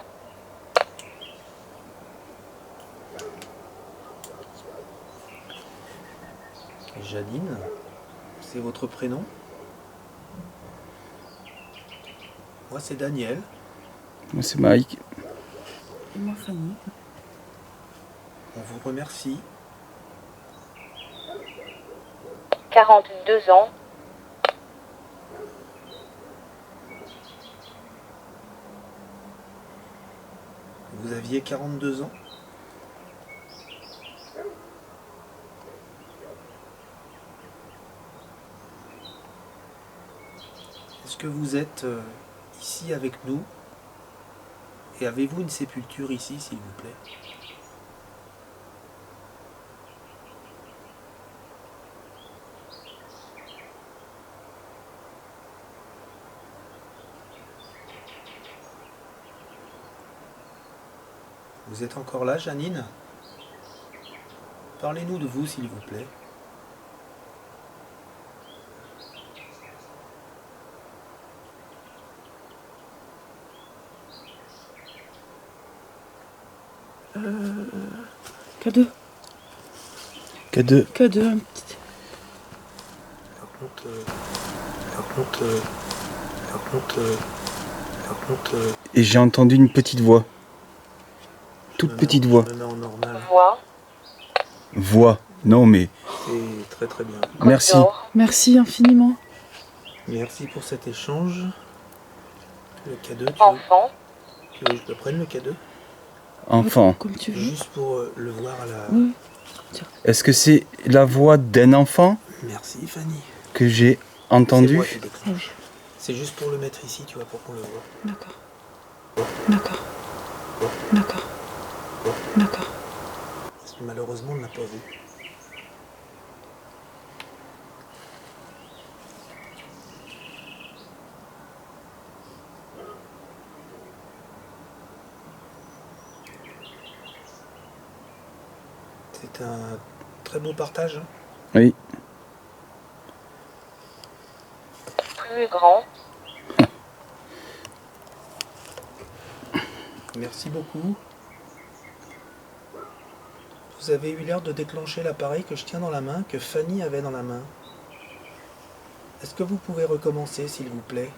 Janine, c'est votre prénom? Moi c'est Daniel. Moi, c'est Mike. Et moi, Fanny. On vous remercie. 42 ans, Vous aviez 42 ans? Est-ce que vous êtes ici avec nous? Et avez-vous une sépulture ici, s'il vous plaît? Vous êtes encore là, Janine? Parlez-nous de vous, s'il vous plaît. K2. K2. K2, un petit. Par contre, Et j'ai entendu une petite voix. Toute petite voix. Je me mets en normal. Voix. Non mais... C'est très très bien. Merci. Merci infiniment. Merci pour cet échange. Le K2, Enfant. tu veux que je le prenne le K2? Enfant. Comme tu veux. Juste pour le voir à la... Oui. Est-ce que c'est la voix d'un enfant Merci Fanny. que j'ai C'est entendu? moi qui déclenche. C'est juste pour le mettre ici, tu vois, pour qu'on le voit. D'accord. D'accord. D'accord. D'accord. Parce que malheureusement, on ne l'a pas vu. C'est un très beau partage. Oui. Plus grand. Merci beaucoup. Vous avez eu l'air de déclencher l'appareil que je tiens dans la main, que Fanny avait dans la main. Est-ce que vous pouvez recommencer, s'il vous plaît?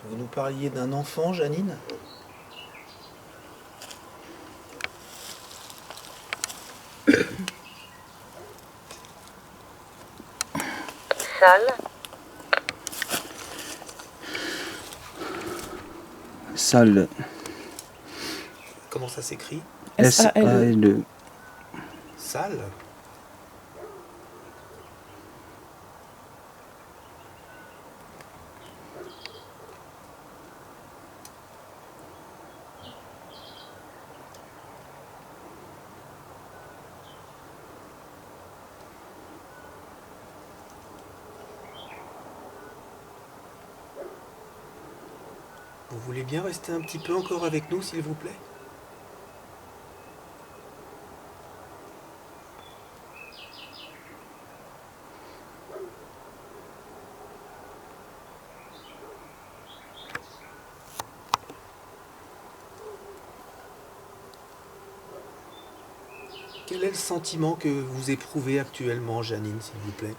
Vous nous parliez d'un enfant, Janine? Salle. Salle. Comment ça s'écrit? S-A-L-E. S-A-L-E. Salle? Vous voulez bien rester un petit peu encore avec nous, s'il vous plaît? Quel est le sentiment que vous éprouvez actuellement, Janine, s'il vous plaît?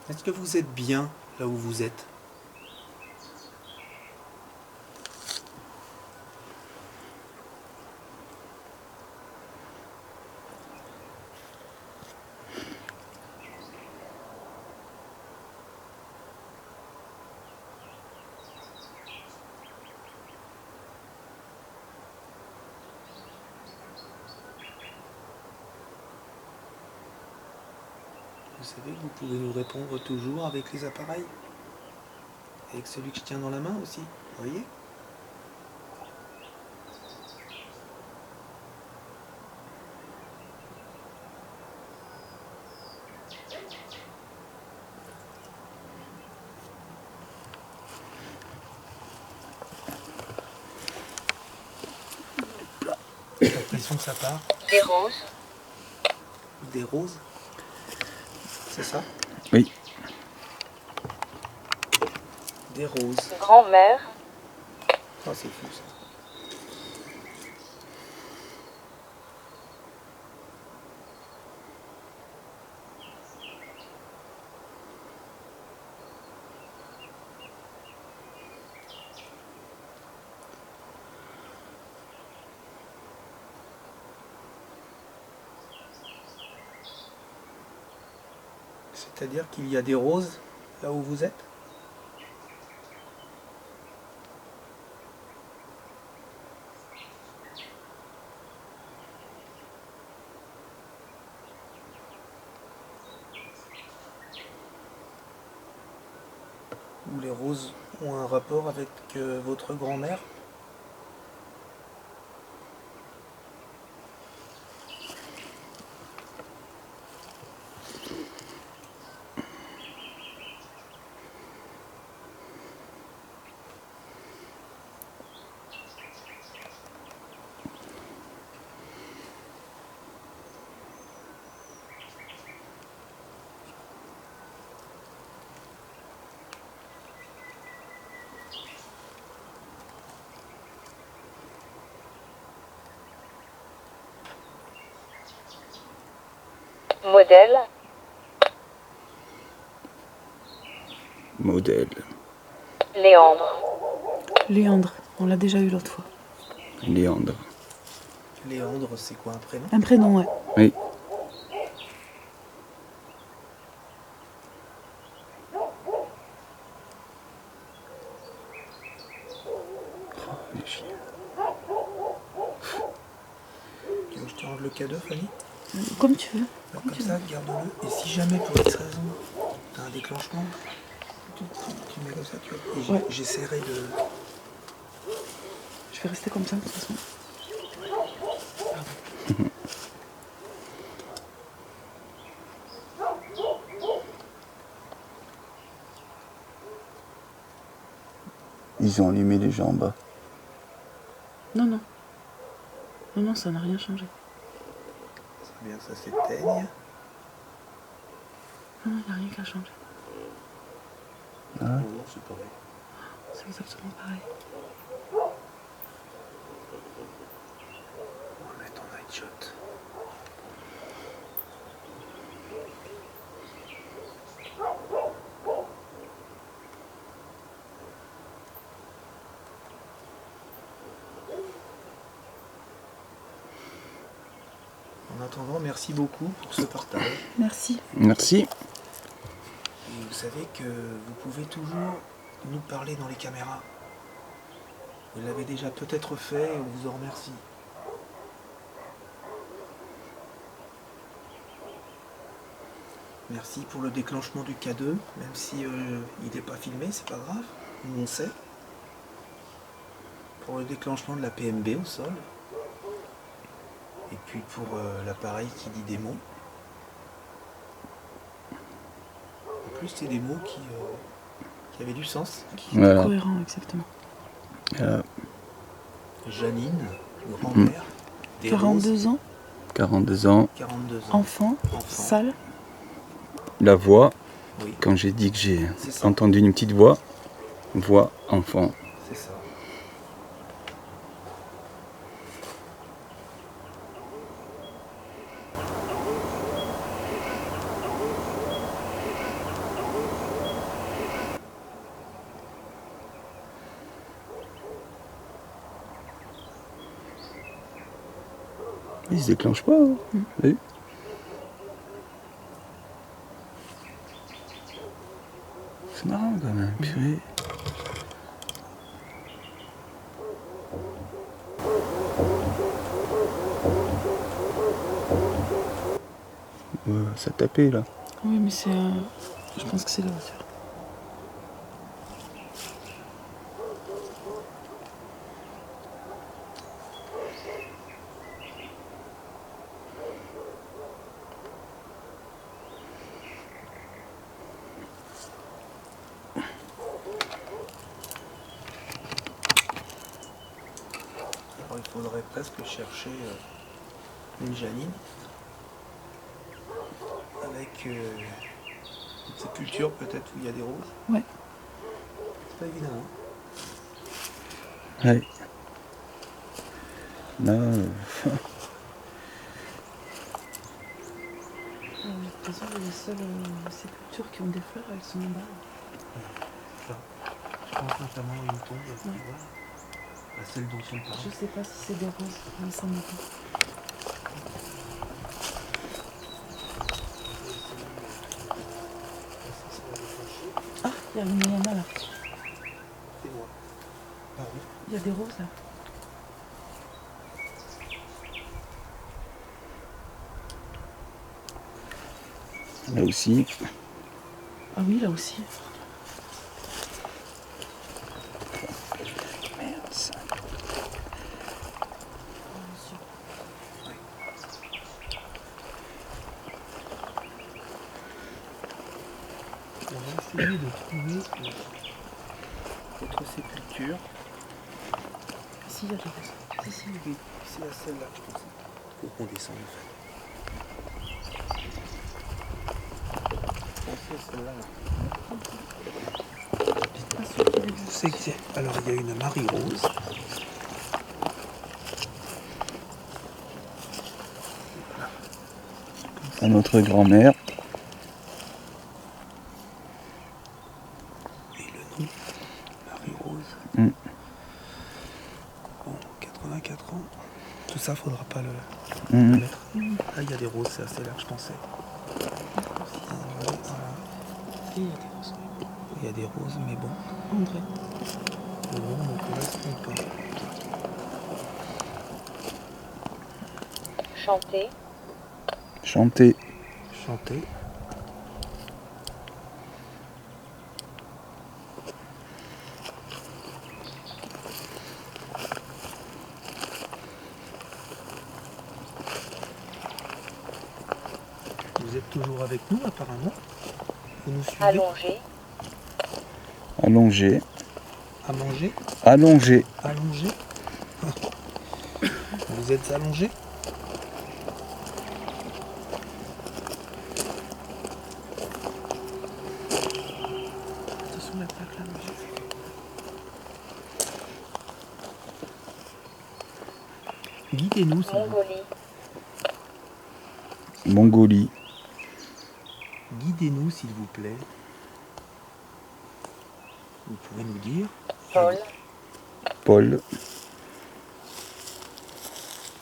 Est-ce que vous êtes bien là où vous êtes? Vous savez que vous pouvez nous répondre toujours avec les appareils? Avec celui que je tiens dans la main aussi, vous voyez? J'ai l'impression que ça part. Des roses. Des roses? C'est ça? Oui. Des roses. Grand-mère. Oh, c'est fou ça. C'est-à-dire qu'il y a des roses là où vous êtes? Ou les roses ont un rapport avec votre grand-mère? Modèle. Modèle. Léandre. Léandre, on l'a déjà eu l'autre fois. Léandre. Léandre, c'est quoi un prénom? Un prénom, ouais. Oui. Oh, les chiens. Tu veux que je te rende le cadeau, Fanny? Comme tu veux. Comme ça, garde-le. Et si jamais, pour X raison, t'as un déclenchement, tu mets comme ça, tu vois. Et Ouais. j'essaierai de... Je vais rester comme ça, de toute façon. Ils ont allumé les gens en bas. Non, non. Non, non, ça n'a rien changé. C'est bien, ça s'éteigne. Non, non, il n'y a rien qui a changé. Non, c'est pareil. C'est exactement pareil. On va mettre en night shot. En attendant, merci beaucoup pour ce partage. Merci. Merci. Et vous savez que vous pouvez toujours nous parler dans les caméras. Vous l'avez déjà peut-être fait et on vous en remercie. Merci pour le déclenchement du K2, même si il n'est pas filmé, c'est pas grave, nous on sait. Pour le déclenchement de la PMB au sol. Et puis pour l'appareil qui dit des mots. En plus, c'est des mots qui avaient du sens. Voilà. Cohérent, exactement. Janine, grand-mère, des 42 roses, ans, 42 ans. 42 ans, enfant, enfant. sale. La voix. Oui, Quand j'ai dit que j'ai c'est ça. entendu une petite voix. Voix enfant. C'est ça. Ils se déclenchent pas. Hein. Oui. C'est marrant quand même. Purée. Ouais, ça tapait là. Oui, mais c'est. Je pense que c'est la voiture. Alors il faudrait presque chercher une Janine avec une sépulture peut-être où il y a des roses. Ouais. C'est pas évident. Hein. Ouais. Là, De toute façon, les seules sépultures qui ont des fleurs, elles sont en bas. Je pense notamment à une tombe, tu vois, à celle dont on parle. Je sais pas si c'est des roses, mais ça me dit. Ah, il y a une Yana là. C'est moi. Pardon. Il y a des roses là. là aussi. Ah oui, là aussi. essayer de trouver Autre sépulture. Si, il y a des roses. Si, si. Oui, c'est à celle-là, je pense. Faut qu'on descende en fait. Je pense que c'est celle-là. Pas sûr qu'il y ait des Je roses. sais que alors il y a une Marie-Rose. À notre grand-mère. Et le nom, Marie-Rose. Mm. Bon, 84 ans. Tout ça, faudra pas le Mm. mettre. Ah, il y a des roses, c'est assez large, je pensais. Voilà. Et il y a des roses. Il y a des roses, mais bon, André. le nom ne correspond pas. Chanter. Chanter. Chanter. Vous êtes toujours avec nous apparemment. Vous nous suivez Allonger. Allonger. à manger, Allonger. allongé. Vous êtes allongé? Attention, la plaque là. Guidez-nous, s'il vous plaît. Mongolie. Mongolie. Guidez-nous, s'il vous plaît. Vous pouvez nous dire Paul. Paul.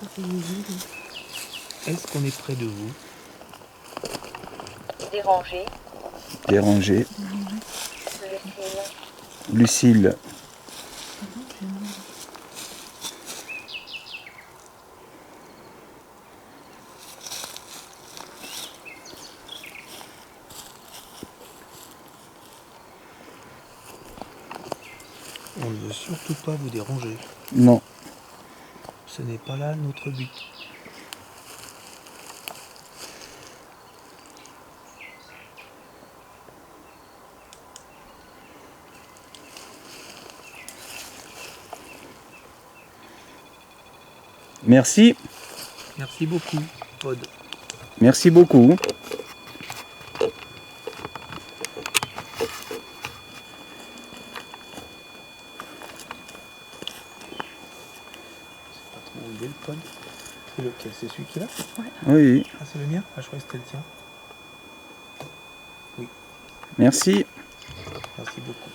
Ça, c'est une ville. est-ce qu'on est près de vous? Déranger. Déranger. Lucille. Lucille. On ne veut surtout pas vous déranger. Non. Ce n'est pas là notre but. Merci. Merci beaucoup, Pod. Merci beaucoup. Pas trop où il est le Pod. C'est lequel? C'est celui qui est là? Oui. Ah, c'est le mien? Ah, je croyais que c'était le tien. Merci. Merci beaucoup.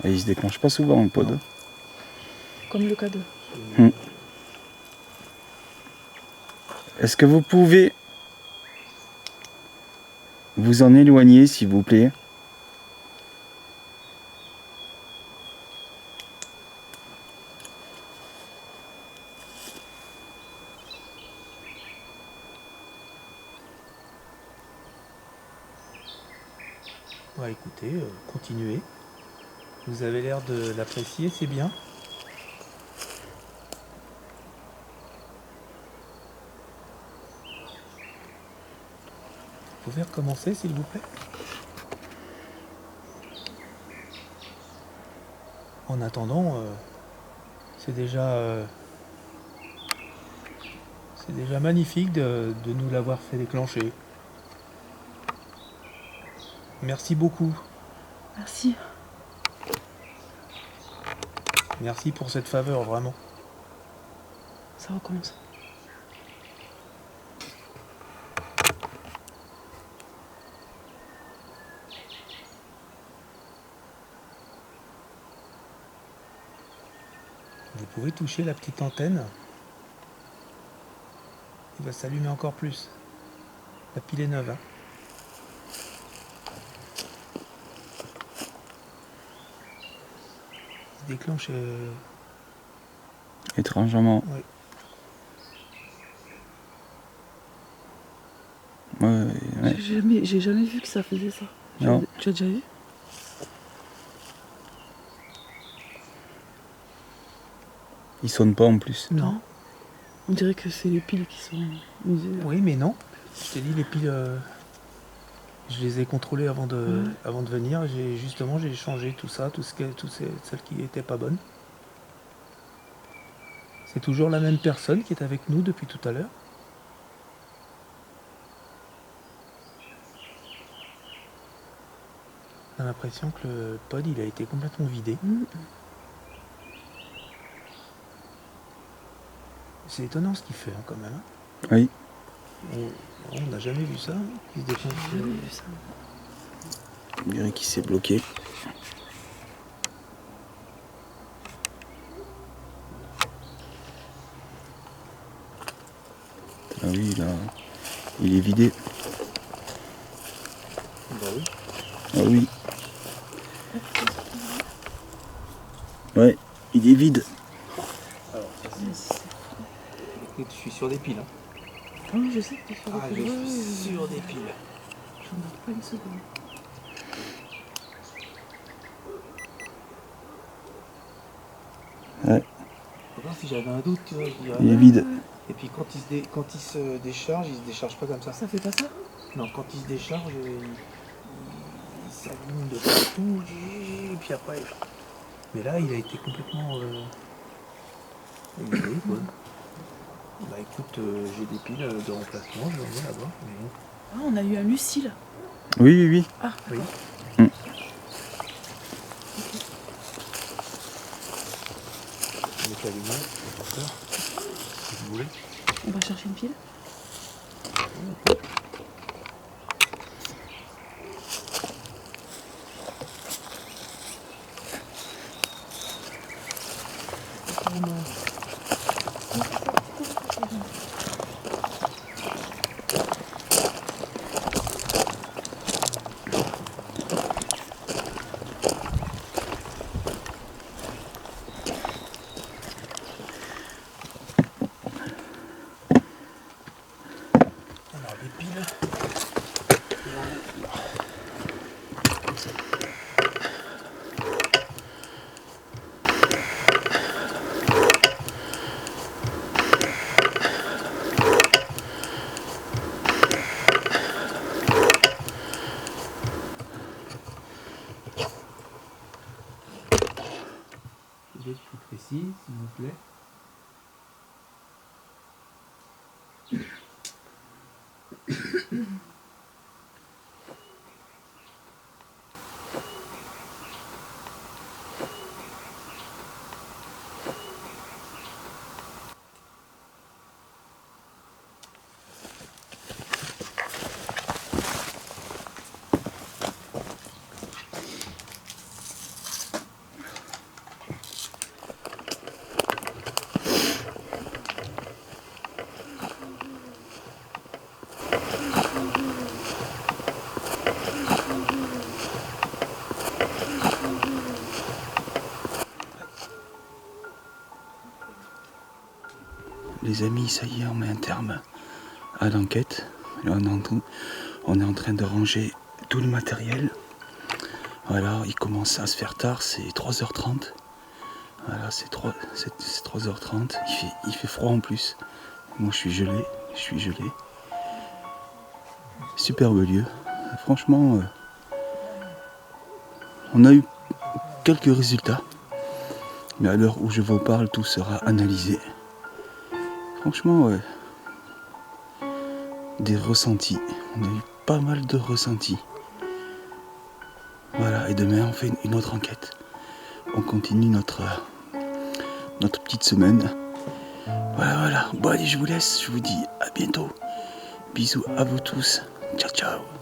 Et il se déclenche pas souvent le pod. Non. Comme le cadeau. Est-ce que vous pouvez vous en éloigner, s'il vous plaît? Ouais, écoutez, continuez. Vous avez l'air de l'apprécier, c'est bien. Vous pouvez recommencer, s'il vous plaît? En attendant, c'est déjà magnifique de nous l'avoir fait déclencher. Merci beaucoup. Merci. Merci pour cette faveur, vraiment. Ça recommence. Vous pouvez toucher la petite antenne. Il va s'allumer encore plus. La pile est neuve, hein. Il se déclenche. Étrangement. Oui. Ouais. J'ai jamais vu que ça faisait ça. Non. Tu as déjà vu? Il sonne pas en plus. Non. On dirait que c'est les piles qui sont usées. Oui, mais non. Je t'ai dit les piles. Je les ai contrôlées avant de venir. J'ai changé tout ça, celles qui n'étaient pas bonnes. C'est toujours la même personne qui est avec nous depuis tout à l'heure. On a l'impression que le pod il a été complètement vidé. C'est étonnant ce qu'il fait hein, quand même. Hein. Oui. On n'a jamais vu ça. Il se défonce. J'ai jamais vu ça. On dirait qu'il s'est bloqué. Ah oui, là, il est vidé. Bah oui. Ah oui. Ouais, il est vide. Alors, écoute, je suis sur des piles. Hein. Ah oui, je sais que tu fais Ah, je suis sur des piles. J'en doute pas une seconde. Ouais, Si j'avais un doute, tu vois, je dirais. il est vide. Et puis quand il se décharge, il se décharge pas comme ça. Ça fait pas ça? Non, quand il se décharge, il s'allume de partout, et puis après. Mais là, il a été complètement vidé, quoi. Bah écoute, j'ai des piles de remplacement, je vais en avoir. Mais bon. Ah, on a eu un Lucille. Oui, oui, oui. Ah, Oui. Je vais t'allumer, d'accord, si vous voulez. on va chercher une pile. Alors des piles. Vous êtes plus précis, s'il vous plaît. Les amis, ça y est, on met un terme à l'enquête. Là, on est en train de ranger tout le matériel. Voilà, il commence à se faire tard, c'est 3h30. Voilà, c'est 3h30. Il fait froid en plus. Moi, je suis gelé. Superbe lieu. Franchement, on a eu quelques résultats. Mais à l'heure où je vous parle, tout sera analysé. Franchement, ouais. Des ressentis. On a eu pas mal de ressentis. Voilà, et demain on fait une autre enquête. On continue notre petite semaine. Voilà. Bon allez, je vous laisse, je vous dis à bientôt. Bisous à vous tous. Ciao, ciao.